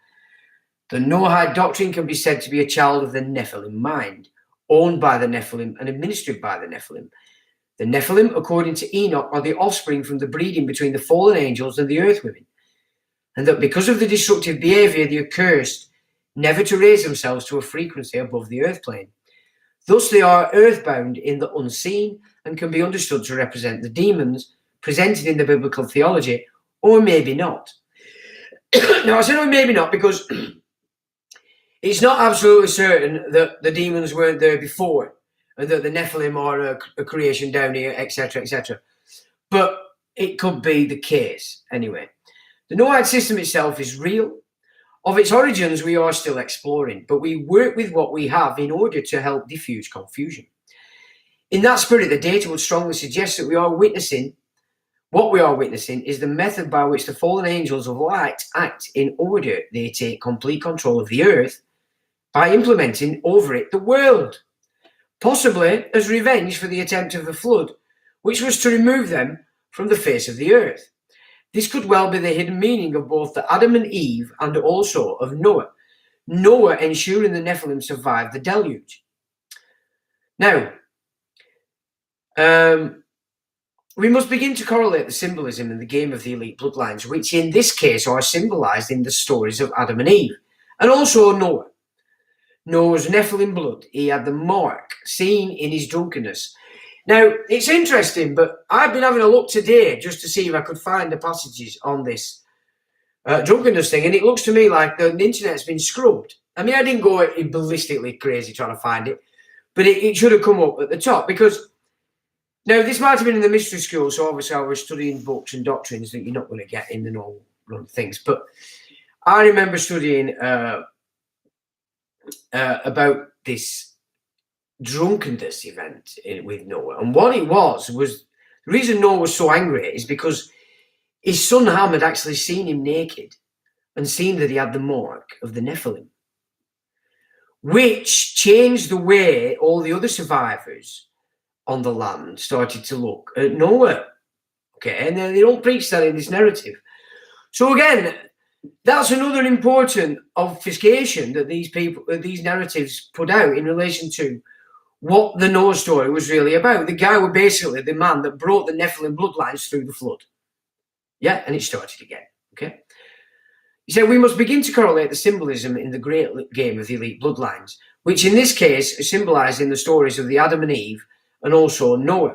The Noahide doctrine can be said to be a child of the Nephilim mind, owned by the Nephilim and administered by the Nephilim. The Nephilim, according to Enoch, are the offspring from the breeding between the fallen angels and the earth women, and that because of the destructive behavior, they are cursed never to raise themselves to a frequency above the earth plane. Thus, they are earthbound in the unseen and can be understood to represent the demons presented in the biblical theology, or maybe not. Now, I say no, maybe not, because it's not absolutely certain that the demons weren't there before and that the Nephilim are a creation down here, etc., etc. But it could be the case anyway. The Noahide system itself is real. Of its origins, we are still exploring, but we work with what we have in order to help diffuse confusion. In that spirit, the data would strongly suggest that what we are witnessing is the method by which the fallen angels of light act in order they take complete control of the earth by implementing over it the world, possibly as revenge for the attempt of the flood, which was to remove them from the face of the earth. This could well be the hidden meaning of both the Adam and Eve and also of Noah. Noah ensuring the Nephilim survived the deluge. Now, we must begin to correlate the symbolism in the game of the elite bloodlines, which in this case are symbolized in the stories of Adam and Eve, and also Noah. Noah's Nephilim blood, he had the mark seen in his drunkenness. Now, it's interesting, but I've been having a look today just to see if I could find the passages on this drunkenness thing, and it looks to me like the internet's been scrubbed. I mean, I didn't go ballistically crazy trying to find it, but it should have come up at the top, because now this might have been in the mystery school, so obviously I was studying books and doctrines that you're not going to get in the normal run things, but I remember studying about this drunkenness event with Noah, and what it was the reason Noah was so angry is because his son Ham had actually seen him naked and seen that he had the mark of the Nephilim, which changed the way all the other survivors on the land started to look at Noah. Okay, and they don't preach that in this narrative. So again, that's another important obfuscation that these narratives put out in relation to what the Noah story was really about. The guy was basically the man that brought the Nephilim bloodlines through the flood. Yeah, and it started again. Okay. He said, we must begin to correlate the symbolism in the great game of the elite bloodlines, which in this case is symbolized in the stories of the Adam and Eve and also Noah.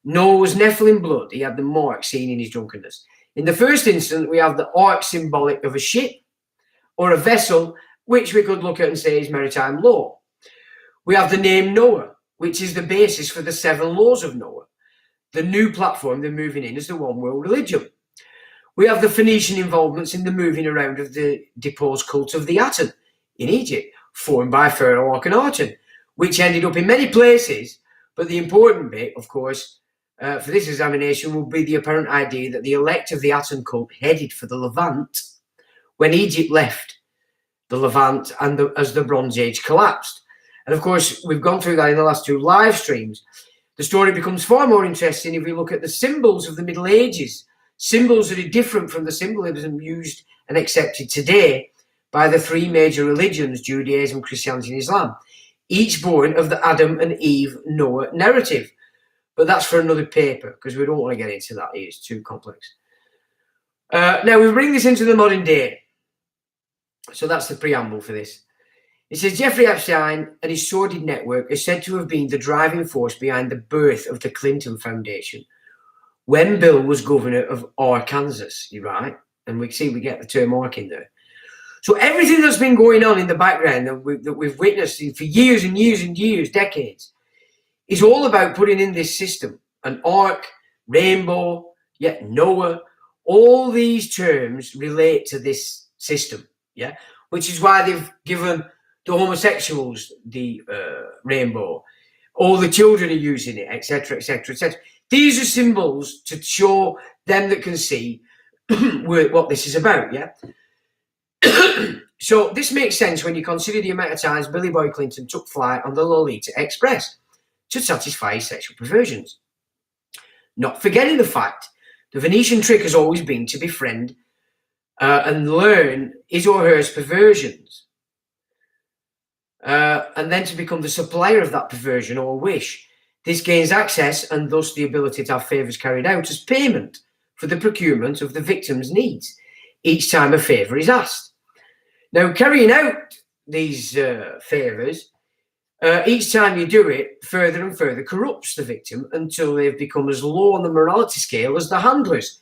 Noah was Nephilim blood. He had the mark seen in his drunkenness. In the first instance, we have the ark symbolic of a ship or a vessel, which we could look at and say is maritime law. We have the name Noah, which is the basis for the 7 laws of Noah. The new platform they're moving in is the one world religion. We have the Phoenician involvements in the moving around of the deposed cult of the Aten in Egypt, formed by Pharaoh Akhenaten, which ended up in many places, But the important bit, of course, for this examination will be the apparent idea that the elect of the atom cult headed for the Levant when Egypt left the Levant and as the Bronze Age collapsed. And of course, we've gone through that in the last 2 live streams. The story becomes far more interesting if we look at the symbols of the Middle Ages, symbols that are different from the symbolism used and accepted today by the 3 major religions, Judaism, Christianity, and Islam, each born of the Adam and Eve Noah narrative. But that's for another paper, because we don't want to get into that here. It's too complex. Now, we bring this into the modern day. So that's the preamble for this. It says, Jeffrey Epstein and his sordid network is said to have been the driving force behind the birth of the Clinton Foundation when Bill was governor of Arkansas, you're right? And we get the term Ark in there. So everything that's been going on in the background that we've witnessed for years and years and years, decades, is all about putting in this system. An ark, rainbow, Noah, all these terms relate to this system, which is why they've given the homosexuals the rainbow. All the children are using it, etc., etc., etc. These are symbols to show them that can see what this is about, So this makes sense when you consider the amount of times Billy Boy Clinton took flight on the Lolita Express to satisfy his sexual perversions. Not forgetting the fact the Venetian trick has always been to befriend and learn his or her perversions, and then to become the supplier of that perversion or wish. This gains access and thus the ability to have favours carried out as payment for the procurement of the victim's needs each time a favour is asked. Now, carrying out these favours, each time you do it, further and further corrupts the victim until they've become as low on the morality scale as the handlers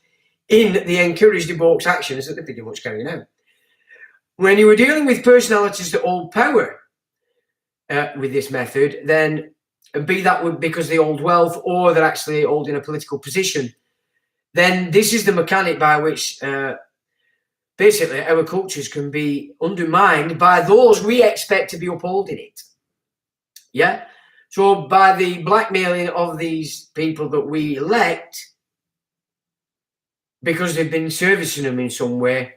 in the encouraged debauched actions that they're pretty much carrying out. When you were dealing with personalities that hold power with this method, then be that because they hold wealth or they're actually holding a political position, then this is the mechanic by which basically our cultures can be undermined by those we expect to be upholding it. So by the blackmailing of these people that we elect, because they've been servicing them in some way,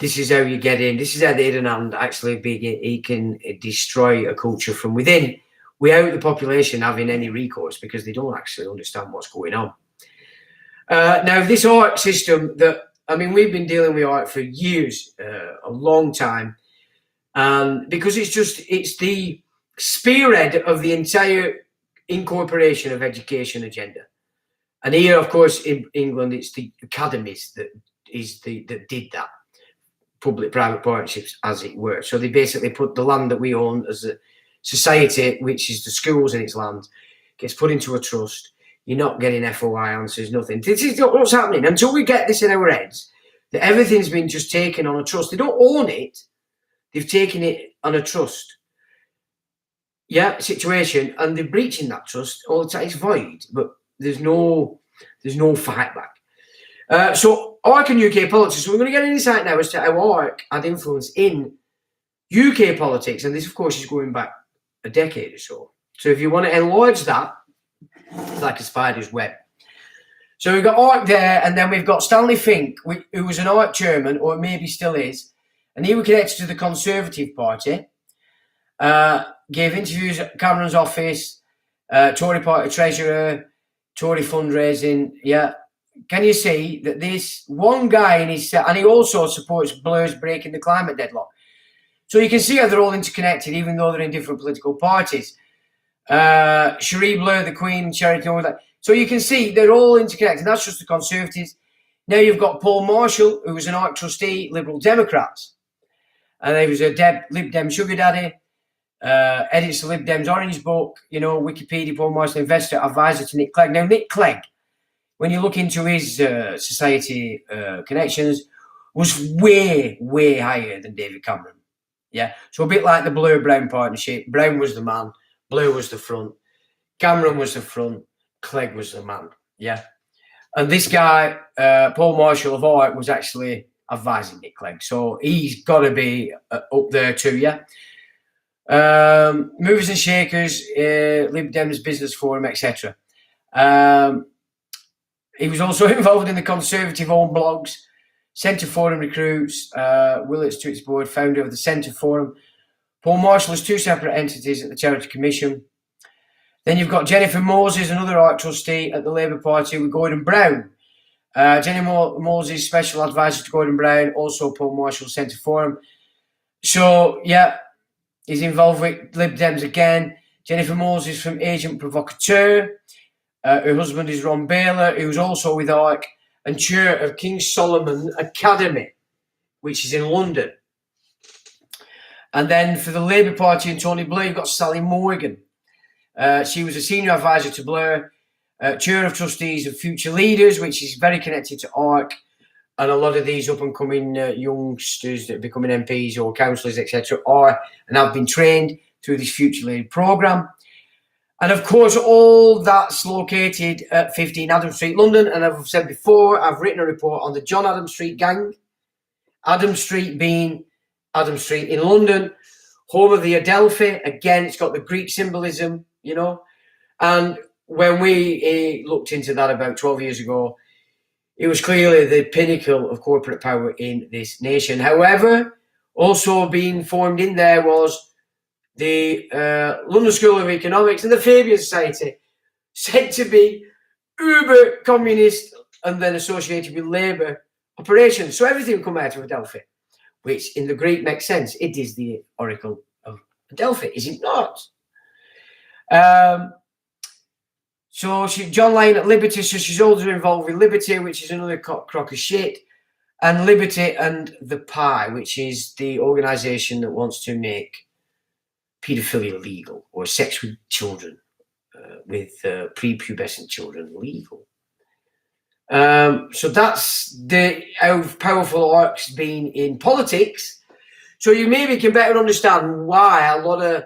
this is how you get in. This is how the hidden hand actually he can destroy a culture from within without the population having any recourse, because they don't actually understand what's going on. Now, this art system we've been dealing with art for years, a long time, because it's the spearhead of the entire incorporation of education agenda. And here, of course, in England, it's the academies that did that, public-private partnerships, as it were. So they basically put the land that we own as a society, which is the schools and its land, gets put into a trust. You're not getting FOI answers, nothing. This is what's happening. Until we get this in our heads, that everything's been just taken on a trust. They don't own it. They've taken it on a trust. Situation, and they're breaching that trust all the time. It's void, but there's no fight back. So ARC and UK politics. So we're going to get an insight now as to how ARC had influence in UK politics, and this, of course, is going back a decade or so. So if you want to enlarge that, it's like a spider's web. So we've got ARC there, and then we've got Stanley Fink, who was an ARC chairman, or maybe still is, and he was connected to the Conservative Party. Gave interviews at Cameron's office, Tory party treasurer, Tory fundraising. Can you see that this one guy in his set, and he also supports Blair's breaking the climate deadlock. So you can see how they're all interconnected, even though they're in different political parties. Cherie Blair, the Queen, Sheraton, all that. So you can see they're all interconnected. That's just the Conservatives. Now you've got Paul Marshall, who was an ARC trustee, Liberal Democrats. And he was a Lib Dem sugar daddy. Edits the Lib Dems Orange Book, Wikipedia, Paul Marshall, investor, advisor to Nick Clegg. Now, Nick Clegg, when you look into his society connections, was way, way higher than David Cameron. So a bit like the Blair-Brown partnership. Brown was the man, Blair was the front, Cameron was the front, Clegg was the man. And this guy, Paul Marshall of ARC, was actually advising Nick Clegg. So he's got to be up there too, Movers and Shakers, Lib Dems Business Forum, etc. He was also involved in the Conservative-owned blogs, Centre Forum recruits, Willits to its board, founder of the Centre Forum. Paul Marshall has 2 separate entities at the Charity Commission. Then you've got Jennifer Moses, another art trustee at the Labour Party with Gordon Brown. Jenny Moses, special advisor to Gordon Brown, also Paul Marshall, Centre Forum. So, yeah, he's involved with Lib Dems again. Jennifer Moses from Agent Provocateur. Her husband is Ron Baylor, who's also with ARC and chair of King Solomon Academy, which is in London. And then for the Labour Party and Tony Blair, you've got Sally Morgan. She was a senior advisor to Blair, chair of trustees of Future Leaders, which is very connected to ARC, and a lot of these up-and-coming youngsters that are becoming MPs or councillors, etc., are and have been trained through this Future Leader programme. And, of course, all that's located at 15 Adam Street, London. And I've said before, I've written a report on the John Adam Street gang. Adam Street being Adam Street in London, home of the Adelphi. Again, it's got the Greek symbolism, you know. And when we looked into that about 12 years ago, it was clearly the pinnacle of corporate power in this nation. However, also being formed in there was the London School of Economics and the Fabian Society, said to be uber communist and then associated with Labour operations. So everything come out of Adelphi, which in the Greek makes sense. It is the oracle of Adelphi, is it not? So John Lane at Liberty, so she's also involved with Liberty, which is another crock of shit, and Liberty and the Pie, which is the organisation that wants to make paedophilia legal, or sex with children, with prepubescent children legal. So that's how powerful ARC's been in politics. So you maybe can better understand why a lot of,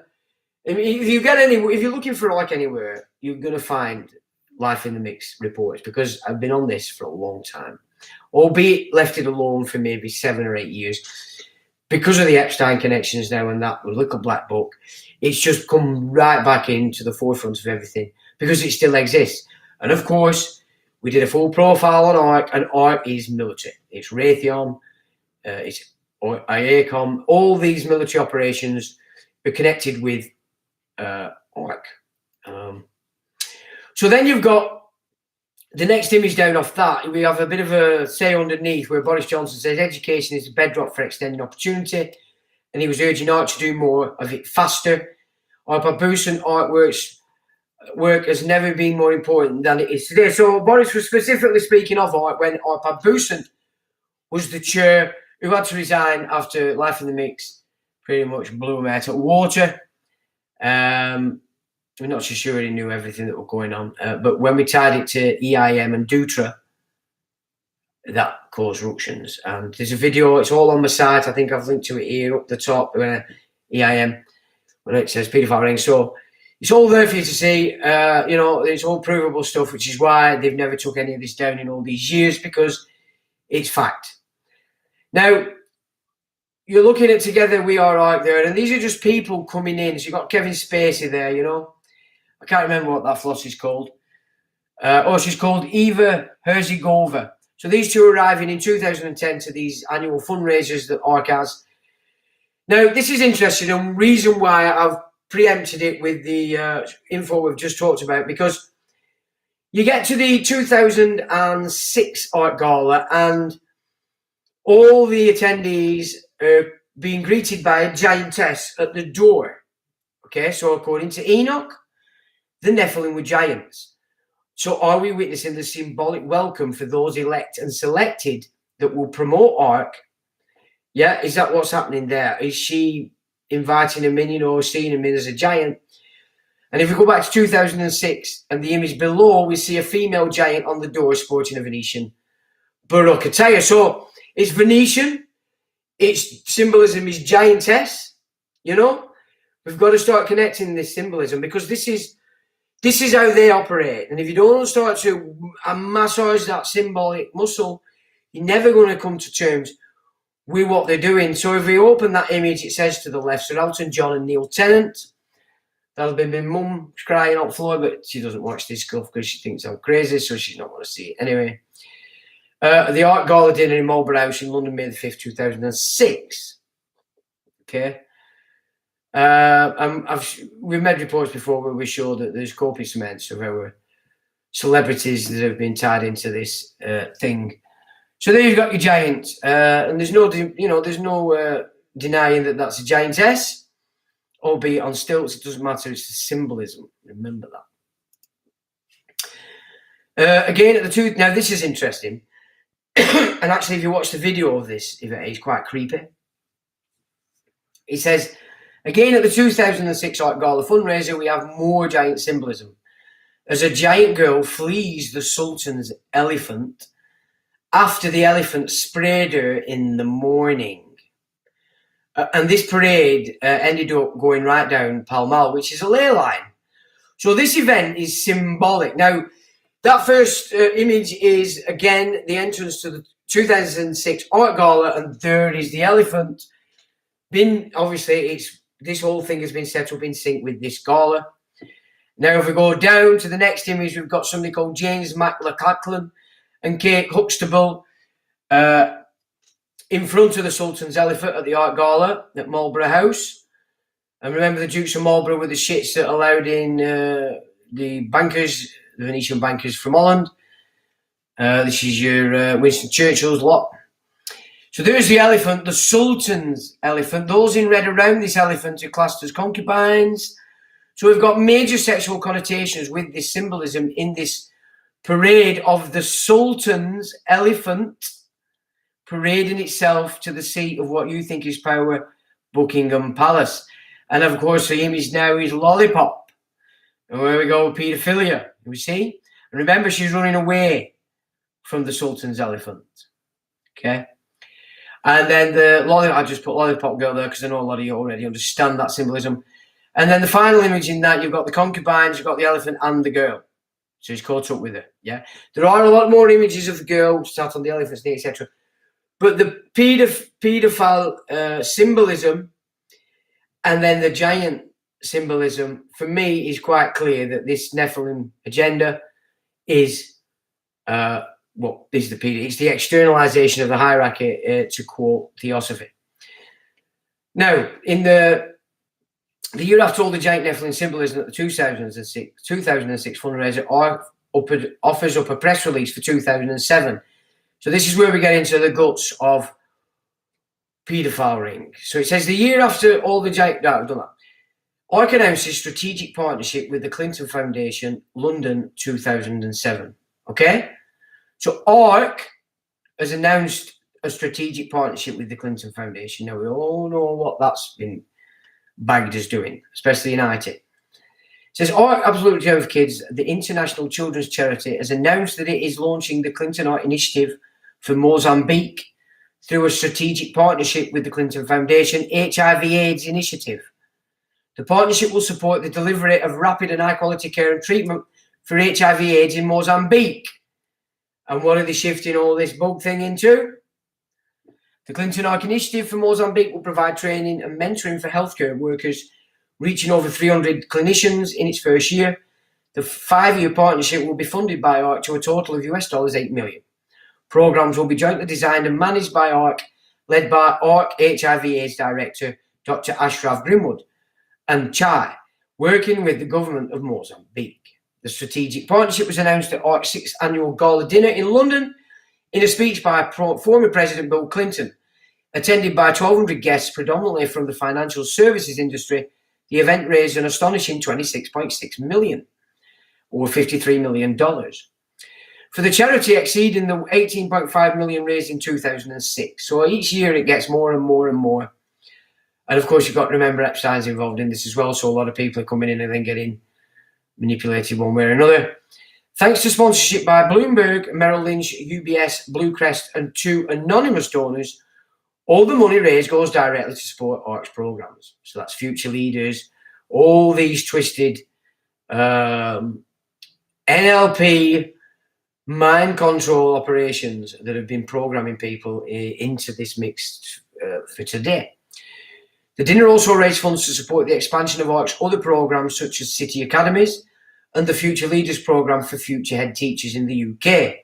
I mean, if you're looking for ARC anywhere, you're going to find Life in the Mix reports, because I've been on this for a long time, albeit left it alone for maybe 7 or 8 years. Because of the Epstein connections now and that little black book, it's just come right back into the forefront of everything because it still exists. And of course, we did a full profile on ARC, and ARC is military. It's Raytheon, it's IACOM, all these military operations are connected with ARC. So then you've got the next image down off that. We have a bit of a say underneath where Boris Johnson says education is the bedrock for extending opportunity, and he was urging ARC to do more of it faster. Arpad Boosen work has never been more important than it is today. So Boris was specifically speaking of ARC when Arpad Boosen was the chair who had to resign after Life in the Mix pretty much blew him out of water. We're not so sure he knew everything that was going on. But when we tied it to EIM and Dutra, that caused ructions. And there's a video, it's all on my site. I think I've linked to it here up the top, EIM, when it says paedophile ring. So it's all there for you to see. You know, it's all provable stuff, which is why they've never took any of this down in all these years, because it's fact. Now, you're looking at Together We Are Out there, and these are just people coming in. So you've got Kevin Spacey there, you know. I can't remember what that floss is called. She's called Eva Herzigova. So these two are arriving in 2010 to these annual fundraisers that ARC has. Now, this is interesting, and reason why I've preempted it with the info we've just talked about, because you get to the 2006 ARC Gala, and all the attendees are being greeted by a giantess at the door. Okay, so according to Enoch, the Nephilim were giants. So are we witnessing the symbolic welcome for those elect and selected that will promote ARC? Yeah, is that what's happening there? Is she inviting him in, you know, seeing him in as a giant? And if we go back to 2006 and the image below, we see a female giant on the door sporting a Venetian Baroque attire. So it's Venetian, its symbolism is giantess, you know? We've got to start connecting this symbolism, because this is how they operate. And if you don't start to massage that symbolic muscle, you're never going to come to terms with what they're doing. So if we open that image, it says to the left, Sir Elton John and Neil Tennant. That'll be my mum crying on the floor, but she doesn't watch this stuff because she thinks I'm crazy, so she's not going to see it. Anyway, the Art Gala dinner in Marlborough House in London, May the 5th, 2006. Okay. We've made reports before where we show that there's copious amounts of our celebrities that have been tied into this thing. So there you've got your giant, and there's no, denying that that's a giantess, albeit on stilts. It doesn't matter. It's the symbolism. Remember that. Again, at the two. Now this is interesting, and actually, if you watch the video of this event, it's quite creepy. It says, again at the 2006 Art Gala fundraiser, we have more giant symbolism. As a giant girl flees the Sultan's elephant after the elephant sprayed her in the morning. And this parade ended up going right down Pall Mall, which is a ley line. So this event is symbolic. Now, that first image is, again, the entrance to the 2006 Art Gala, and there is the elephant. Obviously, this whole thing has been set up in sync with this gala. Now, if we go down to the next image, we've got somebody called James McLachlan and Kate Huxtable in front of the Sultan's elephant at the Art Gala at Marlborough House. And remember, the Dukes of Marlborough were the shits that allowed in the bankers, the Venetian bankers from Holland. This is your Winston Churchill's lot. So there's the elephant, the Sultan's elephant. Those in red around this elephant are classed as concubines. So we've got major sexual connotations with this symbolism in this parade of the Sultan's elephant parading itself to the seat of what you think is power, Buckingham Palace. And of course, the image now is Lollipop. And where we go with paedophilia, you see? And remember, she's running away from the Sultan's elephant. Okay? And then I just put Lollipop Girl there because I know a lot of you already understand that symbolism. And then the final image in that, you've got the concubines, you've got the elephant and the girl. So he's caught up with her, yeah? There are a lot more images of the girl, sat on the elephant's knee, etc. But the paedophile symbolism and then the giant symbolism, for me, is quite clear that this Nephilim agenda is, it's the externalization of the hierarchy, to quote Theosophy. Now, in the year after all the giant Nephilim symbolism at the 2006 fundraiser, offers up a press release for 2007. So this is where we get into the guts of paedophile ring. So it says the year after all the giant... No, I've done that. ARC announces strategic partnership with the Clinton Foundation, London, 2007. Okay? So ARC has announced a strategic partnership with the Clinton Foundation. Now, we all know what that's been bagged as doing, especially in IT. It says, ARC Absolute Joe of Kids, the international children's charity, has announced that it is launching the Clinton Art Initiative for Mozambique through a strategic partnership with the Clinton Foundation HIV/AIDS initiative. The partnership will support the delivery of rapid and high-quality care and treatment for HIV/AIDS in Mozambique. And what are they shifting all this bug thing into? The Clinton Art Initiative for Mozambique will provide training and mentoring for healthcare workers, reaching over 300 clinicians in its first year. The 5-year partnership will be funded by ARC to a total of $8 million. Programs will be jointly designed and managed by ARC, led by ARC HIV/AIDS Director Dr. Ashraf Grimwood and Chai, working with the government of Mozambique. The strategic partnership was announced at ARC's 6th annual gala dinner in London in a speech by former President Bill Clinton. Attended by 1,200 guests, predominantly from the financial services industry, the event raised an astonishing $26.6 million, or $53 million. For the charity, exceeding the $18.5 million raised in 2006. So each year it gets more and more and more. And of course, you've got to remember Epstein's involved in this as well. So a lot of people are coming in and then getting manipulated one way or another. Thanks to sponsorship by Bloomberg, Merrill Lynch, UBS, Bluecrest, and 2 anonymous donors, all the money raised goes directly to support ARC's programs. So that's Future Leaders, all these twisted NLP, mind control operations that have been programming people into this mix for today. The dinner also raised funds to support the expansion of ARC's other programs such as City Academies and the Future Leaders Programme for future head teachers in the UK.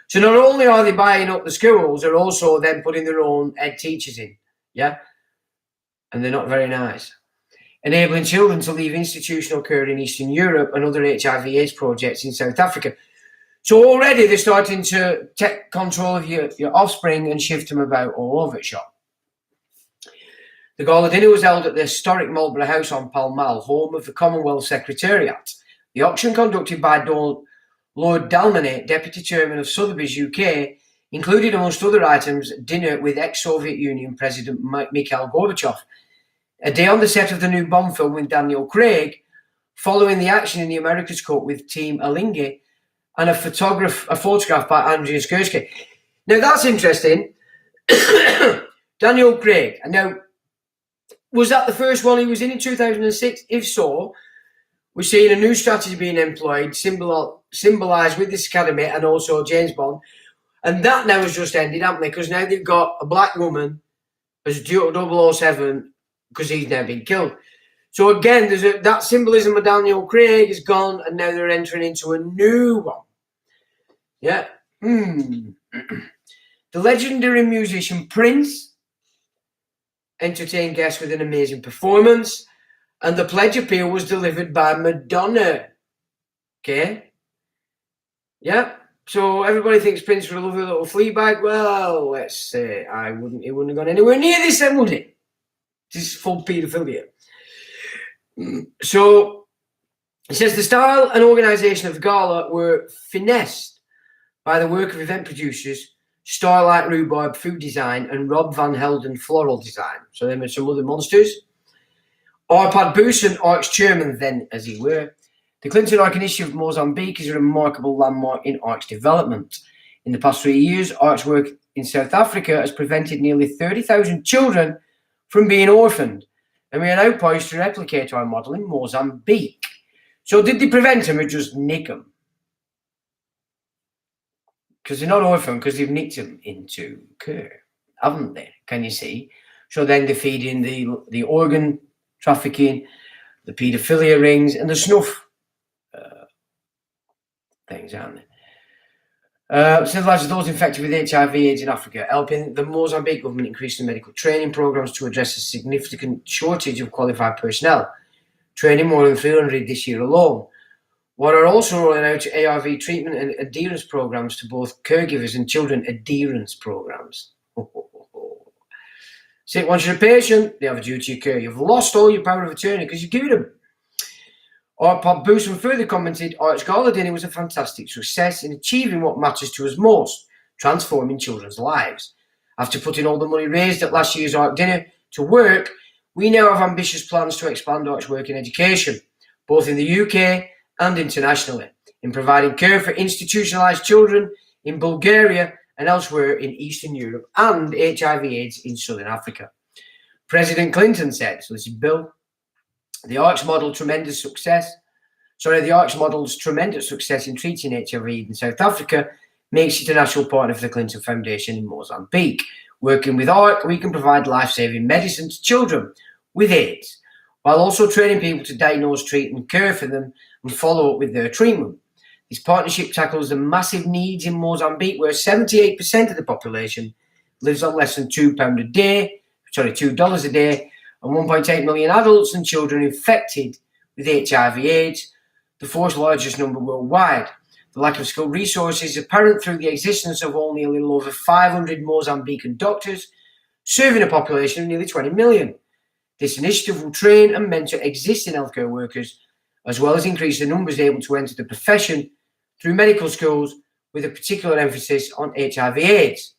So not only are they buying up the schools, they're also then putting their own head teachers in, yeah? And they're not very nice. Enabling children to leave institutional care in Eastern Europe and other HIV/AIDS projects in South Africa. So already they're starting to take control of your offspring and shift them about all over the shop. The gala dinner was held at the historic Marlborough House on Pall Mall, home of the Commonwealth Secretariat. The auction, conducted by Lord Dalmeny, Deputy Chairman of Sotheby's UK, included, amongst other items, dinner with ex-Soviet Union President Mikhail Gorbachev, a day on the set of the new Bond film with Daniel Craig, following the action in the America's Cup with Team Alinghi, and a photograph by Andreas Gursky. Now that's interesting. Daniel Craig. Now, was that the first one he was in 2006? If so, we're seeing a new strategy being employed, symbolised with this academy and also James Bond. And that now has just ended, haven't they? Because now they've got a black woman as 007 because he's now been killed. So again, that symbolism of Daniel Craig is gone, and now they're entering into a new one. Yeah. The legendary musician Prince entertained guests with an amazing performance, and the pledge appeal was delivered by Madonna. Okay. Yeah. So everybody thinks Prince was a lovely little flea bag. Well, let's say he wouldn't have gone anywhere near this then, would he? This is full paedophilia. So it says the style and organisation of the gala were finessed by the work of event producers Starlight Rhubarb Food Design and Rob Van Helden Floral Design. So they made some other monsters. Arpad Boosen, ARC's chairman then, as he were. The Clinton ARC Initiative of Mozambique is a remarkable landmark in ARC's development. In the past 3 years, ARC's work in South Africa has prevented nearly 30,000 children from being orphaned, and we are now poised to replicate our model in Mozambique. So did they prevent them or just nick them? Because they're not orphaned, because they've nicked them into care, haven't they? Can you see? So then they're feeding the organ trafficking, the paedophilia rings, and the snuff things, aren't they? Civilises those infected with HIV/AIDS in Africa, helping the Mozambique government increase the medical training programs to address a significant shortage of qualified personnel, training more than 300 this year alone. What are also rolling out ARV treatment and adherence programs to both caregivers and children adherence programs. So once you're a patient, they have a duty of care. You've lost all your power of attorney because you've given them. Arpad Boosen further commented, ARC's gala dinner was a fantastic success in achieving what matters to us most, transforming children's lives. After putting all the money raised at last year's ARC dinner to work, we now have ambitious plans to expand ARC's work in education, both in the UK and internationally, in providing care for institutionalised children in Bulgaria and elsewhere in Eastern Europe and HIV/AIDS in Southern Africa. President Clinton said, so this is Bill, the ARC's model's tremendous success in treating HIV in South Africa makes it a national partner for the Clinton Foundation in Mozambique. Working with ARC, we can provide life-saving medicine to children with AIDS, while also training people to diagnose, treat and care for them and follow up with their treatment. This partnership tackles the massive needs in Mozambique, where 78% of the population lives on less than $2 a day, $2 a day, and 1.8 million adults and children infected with HIV/AIDS, the fourth largest number worldwide. The lack of skilled resources is apparent through the existence of only a little over 500 Mozambican doctors, serving a population of nearly 20 million. This initiative will train and mentor existing healthcare workers, as well as increase the numbers able to enter the profession through medical schools, with a particular emphasis on HIV/AIDS.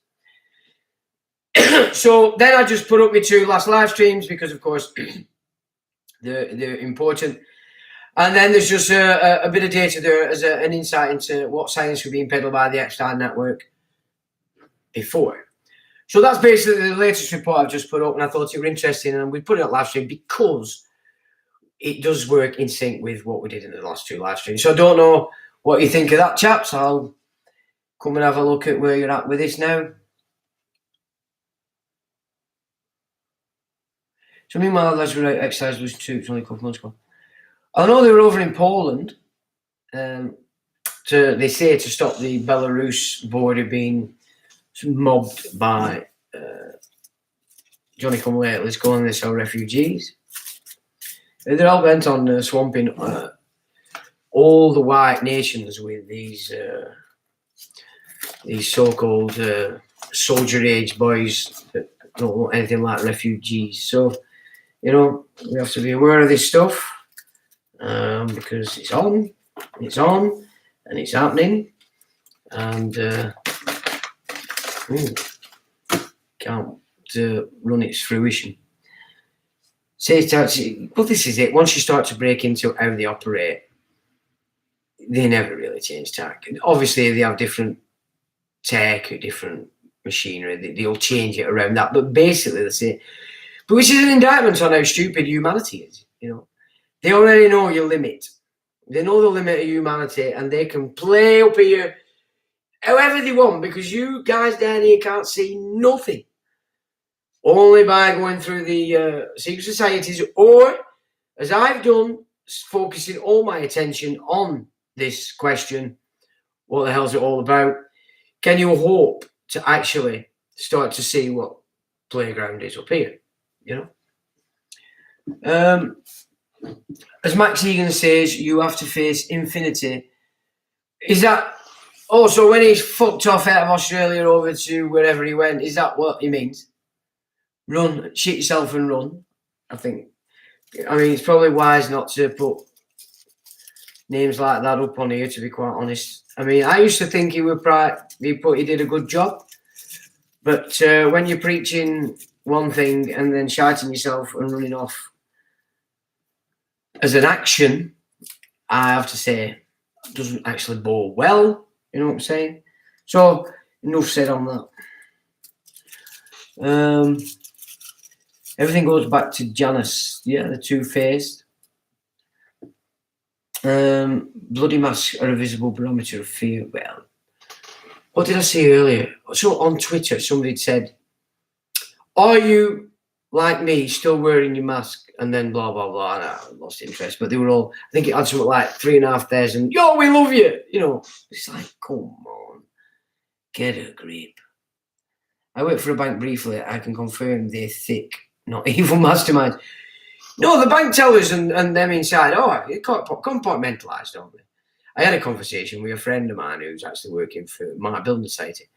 So then I just put up my two last live streams because, of course, they're important. And then there's just a bit of data there as an insight into what science was being peddled by the Epstein network before. So that's basically the latest report I've just put up, and I thought it were interesting, and we put it up live stream because it does work in sync with what we did in the last two live streams. So I don't know what you think of that, chaps. I'll come and have a look at where you're at with this now. So meanwhile, lads were out exercise was troops only a couple of months ago. I know they were over in Poland. They say to stop the Belarus border being mobbed by Johnny come latelys calling this our refugees. They're all bent on swamping all the white nations with these so-called soldier-age boys that don't want anything like refugees. So, you know, we have to be aware of this stuff because it's on, and it's happening, and can't run its fruition. But this is it. Once you start to break into how they operate, they never really change tack. Obviously, they have different tech, different machinery. They'll change it around that, but basically, they say. But which is an indictment on how stupid humanity is. You know, they already know your limit. They know the limit of humanity, and they can play up here however they want because you guys down here can't see nothing. Only by going through the secret societies, or as I've done, focusing all my attention on this question: what the hell's it all about? Can you hope to actually start to see what playground is up here? You know, as Max Egan says, you have to face infinity. Is that also when he's fucked off out of Australia over to wherever he went? Is that what he means? Run, shit yourself and run. I think. I mean, it's probably wise not to put names like that up on here. To be quite honest, I mean, I used to think he did a good job, but when you're preaching one thing and then shouting yourself and running off as an action, I have to say, doesn't actually bode well. You know what I'm saying? So enough said on that. Everything goes back to Janus. Yeah, the two-faced. Bloody masks are a visible barometer of fear. Well, what did I say earlier? So on Twitter, somebody had said, are you, like me, still wearing your mask? And then blah, blah, blah. And I lost interest. But they were all, I think it had something like 3,500. Yo, we love you. You know, it's like, come on. Get a grip. I work for a bank briefly. I can confirm they're thick, not evil masterminds. No, the bank tellers and them inside, you're compartmentalised, don't they? I had a conversation with a friend of mine who's actually working for my building society.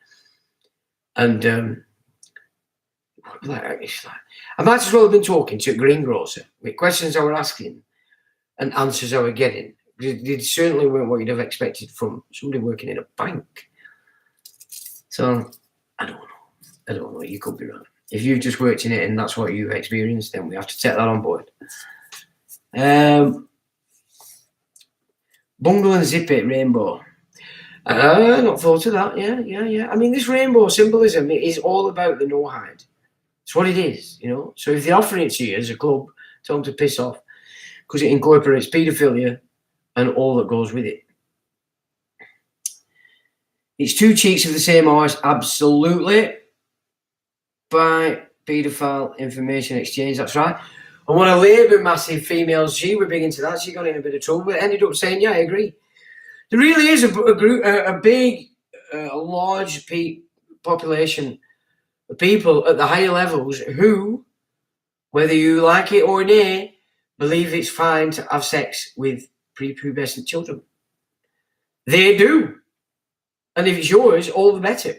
And I might as well have been talking to a greengrocer with questions I were asking and answers I were getting. They certainly weren't what you'd have expected from somebody working in a bank. So, I don't know. You could be right. If you've just worked in it and that's what you've experienced, then we have to take that on board. Bungle and Zip It Rainbow. Not thought of that. Yeah. I mean, this rainbow symbolism is all about the no hide. It's what it is, you know. So if they're offering it to you as a club, tell them to piss off because it incorporates paedophilia and all that goes with it. It's two cheeks of the same horse, absolutely. By paedophile information exchange, that's right. And one of Labour massive females, she were big into that. She got in a bit of trouble, but ended up saying, yeah, I agree. There really is a big, large population of people at the higher levels who, whether you like it or nay, believe it's fine to have sex with prepubescent children. They do. And if it's yours, all the better.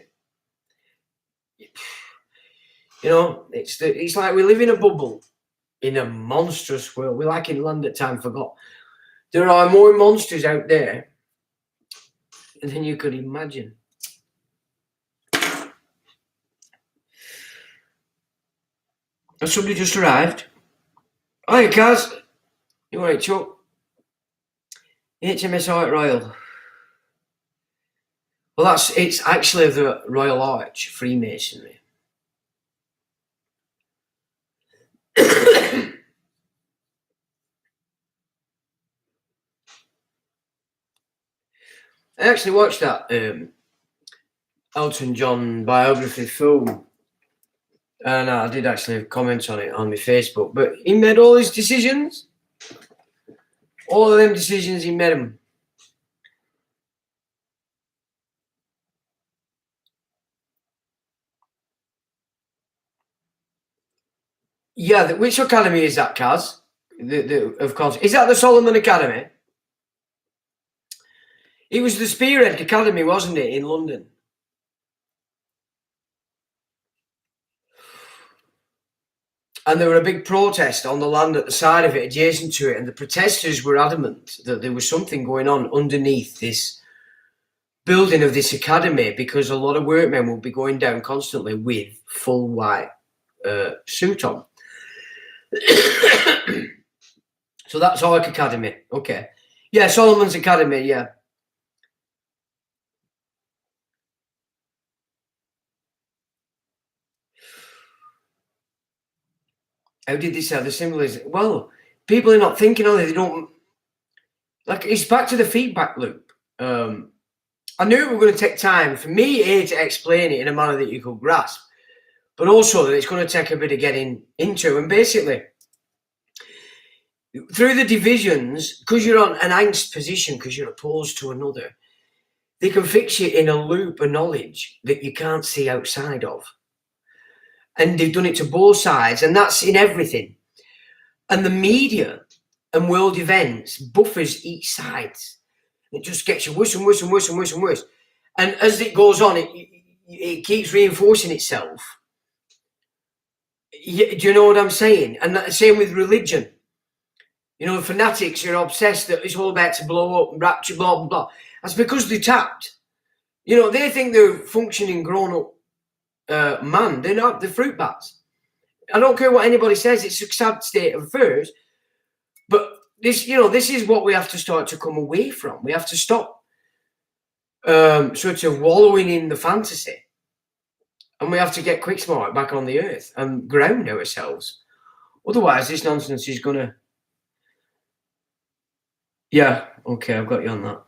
You know, it's like we live in a bubble in a monstrous world. We're like in land that time forgot. There are more monsters out there than you could imagine. Has somebody just arrived? Hi, Kaz. You all right, Chuck? HMS Art Royal. Well, it's actually the Royal Arch Freemasonry. I actually watched that Elton John biography film, and I did actually comment on it on my Facebook. But he made all his decisions. All of them decisions, he made them. Yeah, which academy is that, Kaz? Of course, is that the Solomon Academy? It was the Spearhead Academy, wasn't it, in London? And there were a big protest on the land at the side of it, adjacent to it, and the protesters were adamant that there was something going on underneath this building of this academy, because a lot of workmen will be going down constantly with full white suit on. So that's our academy. Okay. Yeah, Solomon's Academy, yeah. How did they say the symbolism? Well, people are not thinking on it. They don't, like, it's back to the feedback loop. I knew it was going to take time for me, to explain it in a manner that you could grasp, but also that it's going to take a bit of getting into. And basically, through the divisions, because you're on an angst position, because you're opposed to another, they can fix you in a loop of knowledge that you can't see outside of. And they've done it to both sides, and that's in everything. And the media and world events buffers each side. It just gets you worse and worse and worse and worse and worse. And as it goes on, it keeps reinforcing itself. Do you know what I'm saying? And the same with religion. You know, fanatics are obsessed that it's all about to blow up and rapture, blah, blah, blah. That's because they're tapped. You know, they think they're functioning grown-up man. They're not. They're fruit bats. I don't care what anybody says. It's a sad state of affairs. But this, you know, this is what we have to start to come away from. We have to stop sort of wallowing in the fantasy. And we have to get quick smart back on the earth and ground ourselves. Otherwise, this nonsense is going to... Yeah, okay, I've got you on that.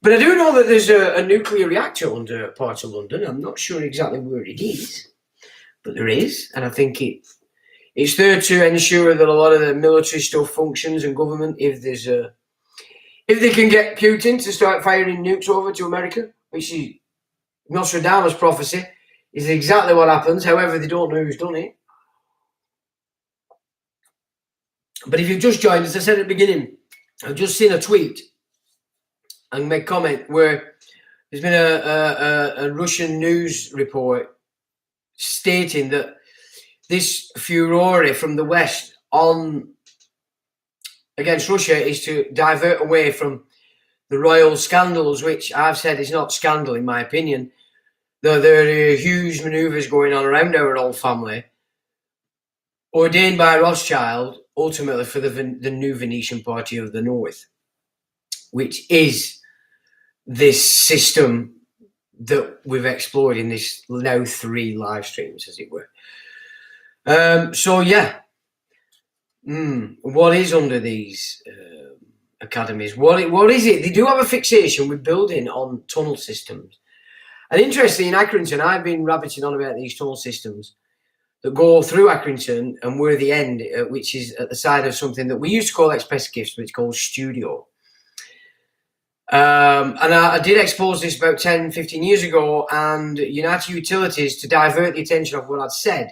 But I do know that there's a nuclear reactor under part of London. I'm not sure exactly where it is, but there is. And I think it's there to ensure that a lot of the military stuff functions, and government, if they can get Putin to start firing nukes over to America, which is Nostradamus' prophecy, is exactly what happens. However, they don't know who's done it. But if you've just joined, as I said at the beginning, I've just seen a tweet and made comment where there's been a Russian news report stating that this furore from the West on against Russia is to divert away from the royal scandals, which I've said is not scandal in my opinion. There are huge manoeuvres going on around our old family, ordained by Rothschild, ultimately for the new Venetian Party of the North, which is this system that we've explored in this now 3 live streams, as it were. So yeah, what is under these academies? What is it? They do have a fixation with building on tunnel systems. And interestingly, in Accrington, I've been rabbiting on about these tunnel systems that go through Accrington, and we're the end, which is at the side of something that we used to call Express Gifts, but it's called Studio. And I did expose this about 10, 15 years ago, and United Utilities, to divert the attention of what I'd said,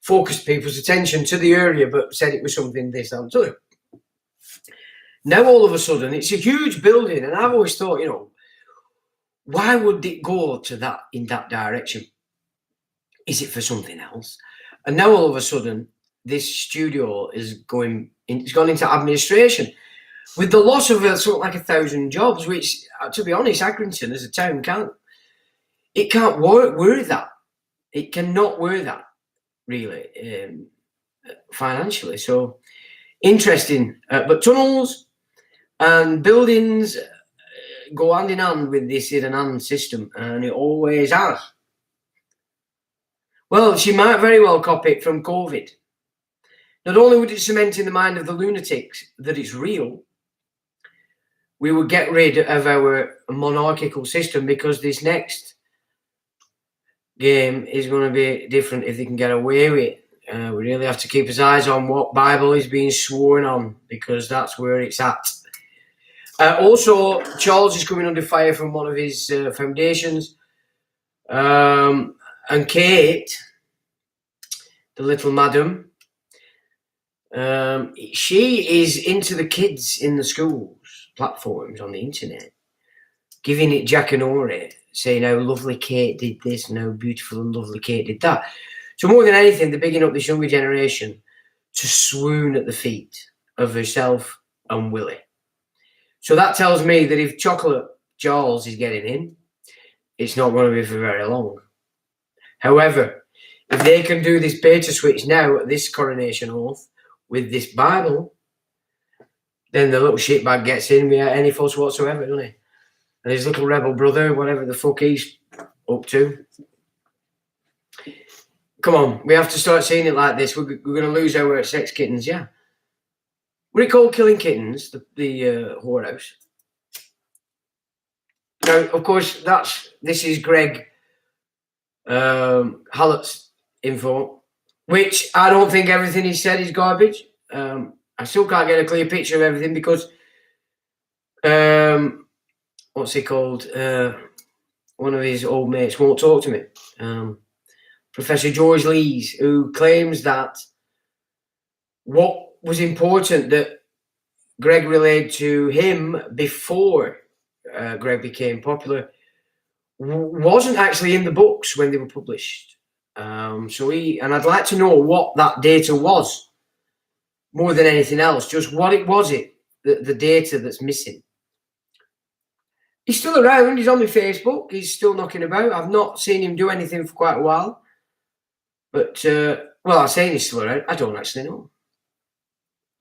focused people's attention to the area, but said it was something this, that, and the other. Now, all of a sudden, it's a huge building, and I've always thought, you know, why would it go to that in that direction? Is it for something else? And now, all of a sudden, this studio is gone into administration, with the loss of something like 1,000 jobs, which, to be honest, Accrington as a town can't wear that. It cannot wear that, really, financially. So interesting. But tunnels and buildings go hand in hand with this in and hand system, and it always has. Well, she might very well copy it from COVID. Not only would it cement in the mind of the lunatics that it's real, we would get rid of our monarchical system, because this next game is going to be different if they can get away with it. We really have to keep his eyes on what Bible is being sworn on, because that's where it's at. Also, Charles is coming under fire from one of his foundations. And Kate, the little madam, she is into the kids in the schools platforms on the internet, giving it Jack and Ori, saying how lovely Kate did this and how beautiful and lovely Kate did that. So more than anything, they're bigging up this younger generation to swoon at the feet of herself and Willie. So that tells me that if Chocolate Charles is getting in, it's not going to be for very long. However, if they can do this beta switch now at this coronation oath with this Bible, then the little shitbag gets in without any fuss whatsoever, doesn't he? And his little rebel brother, whatever the fuck he's up to. Come on, we have to start seeing it like this. We're going to lose our sex kittens, yeah. What do you call killing kittens? The whorehouse. Now, of course, this is Greg Hallett's info, which I don't think everything he said is garbage. I still can't get a clear picture of everything because what's he called? One of his old mates won't talk to me. Professor George Lees, who claims that what was important that Greg relayed to him before Greg became popular wasn't actually in the books when they were published. And I'd like to know what that data was more than anything else. Just what it was, the data that's missing. He's still around. He's on my Facebook. He's still knocking about. I've not seen him do anything for quite a while. But, well, I'm saying he's still around. I don't actually know.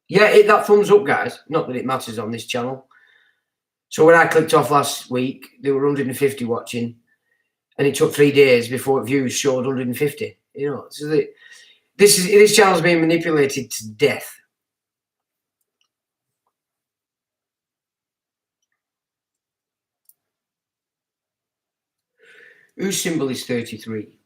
Yeah, hit that thumbs up, guys. Not that it matters on this channel. So when I clicked off last week, there were 150 watching. And it took 3 days before views showed 150. You know, so this channel's being manipulated to death. Whose symbol is 33?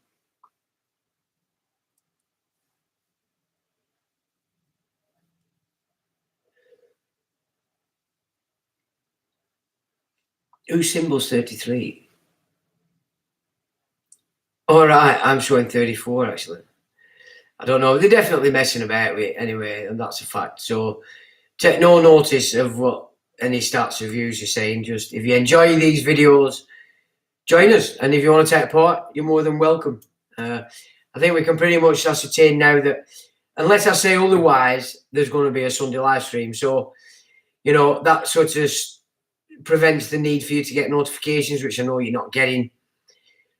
Whose symbol's 33? All right, I'm showing 34 actually. I don't know. They're definitely messing about with it anyway, and that's a fact. So take no notice of what any stats or views are saying. Just if you enjoy these videos, join us. And if you want to take part, you're more than welcome. I think we can pretty much ascertain now that unless I say otherwise, there's going to be a Sunday live stream. So, you know, that sort of prevents the need for you to get notifications, which I know you're not getting.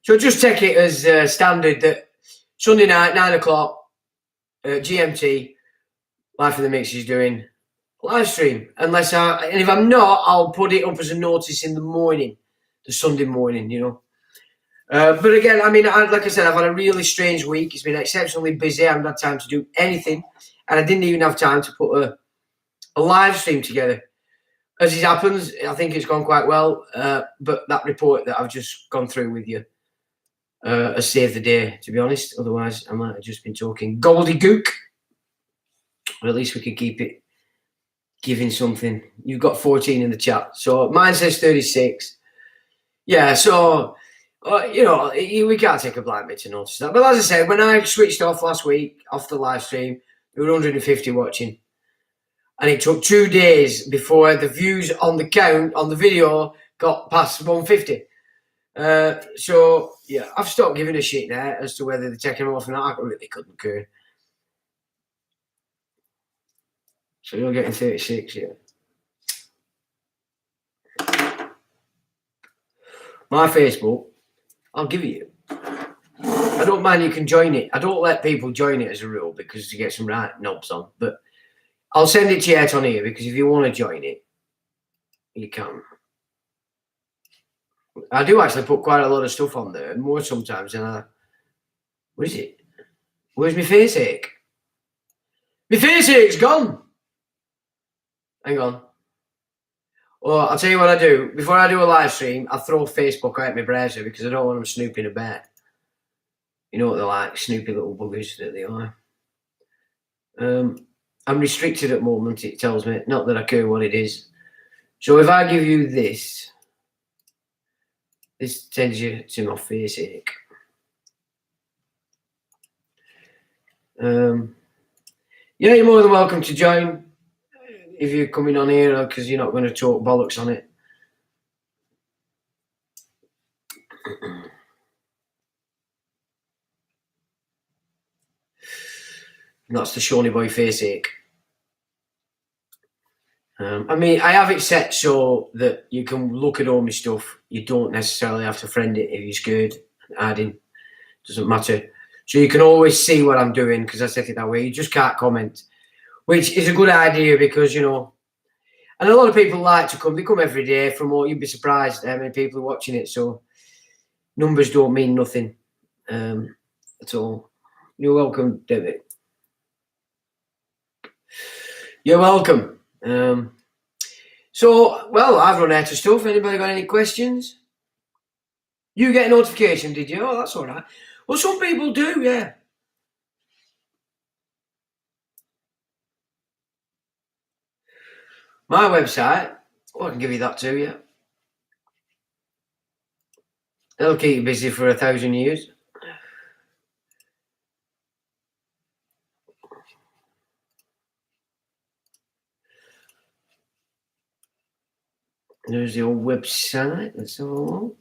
So just take it as standard that Sunday night, 9 o'clock, GMT, Life in the Mix is doing live stream. And if I'm not, I'll put it up as a notice in the morning, the Sunday morning, you know. But again, I mean, like I said, I've had a really strange week. It's been exceptionally busy. I haven't had time to do anything. And I didn't even have time to put a live stream together. As it happens, I think it's gone quite well. But that report that I've just gone through with you has saved the day, to be honest. Otherwise, I might have just been talking gobbledygook. But at least we could keep it giving something. You've got 14 in the chat. So mine says 36. Yeah, so... you know, we can't take a blind bit to notice that. But as I said, when I switched off last week, off the live stream, there were 150 watching. And it took 2 days before the views on the count, on the video, got past 150. So, yeah, I've stopped giving a shit now as to whether they're taking them off or not. I really couldn't care. So you're getting 36, yeah. My Facebook, I'll give it you. I don't mind you can join it. I don't let people join it as a rule because you get some right knobs on. But I'll send it to you out on here because if you want to join it, you can. I do actually put quite a lot of stuff on there, more sometimes than I... What is it? Where's my face ache? My face ache's gone! Hang on. Well, I'll tell you what I do. Before I do a live stream, I throw Facebook out my browser because I don't want them snooping about. You know what they're like, snoopy little buggers that they are. I'm restricted at the moment, it tells me. Not that I care what it is. So if I give you this sends you to my face ache. Yeah, you're more than welcome to join if you're coming on here, because you're not going to talk bollocks on it. And that's the Shawnee Boy face ache. I mean, I have it set so that you can look at all my stuff. You don't necessarily have to friend it if you're scared. Adding doesn't matter. So you can always see what I'm doing because I set it that way. You just can't comment, which is a good idea because, you know, and a lot of people like to come. They come every day from all. You'd be surprised how many people are watching it. So numbers don't mean nothing at all. You're welcome, David. You're welcome. So, well, I've run out of stuff. Anybody got any questions? You get a notification, did you? Oh, that's all right. Well, some people do, yeah. My website, well, I can give you that too, yeah. It'll keep you busy for 1,000 years. There's the old website. Let's have a look.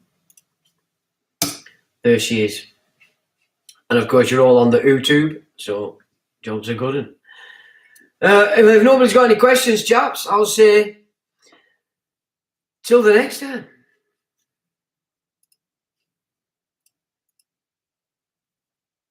There she is. And of course, you're all on the YouTube, so jobs are good. If nobody's got any questions, chaps, I'll say till the next time.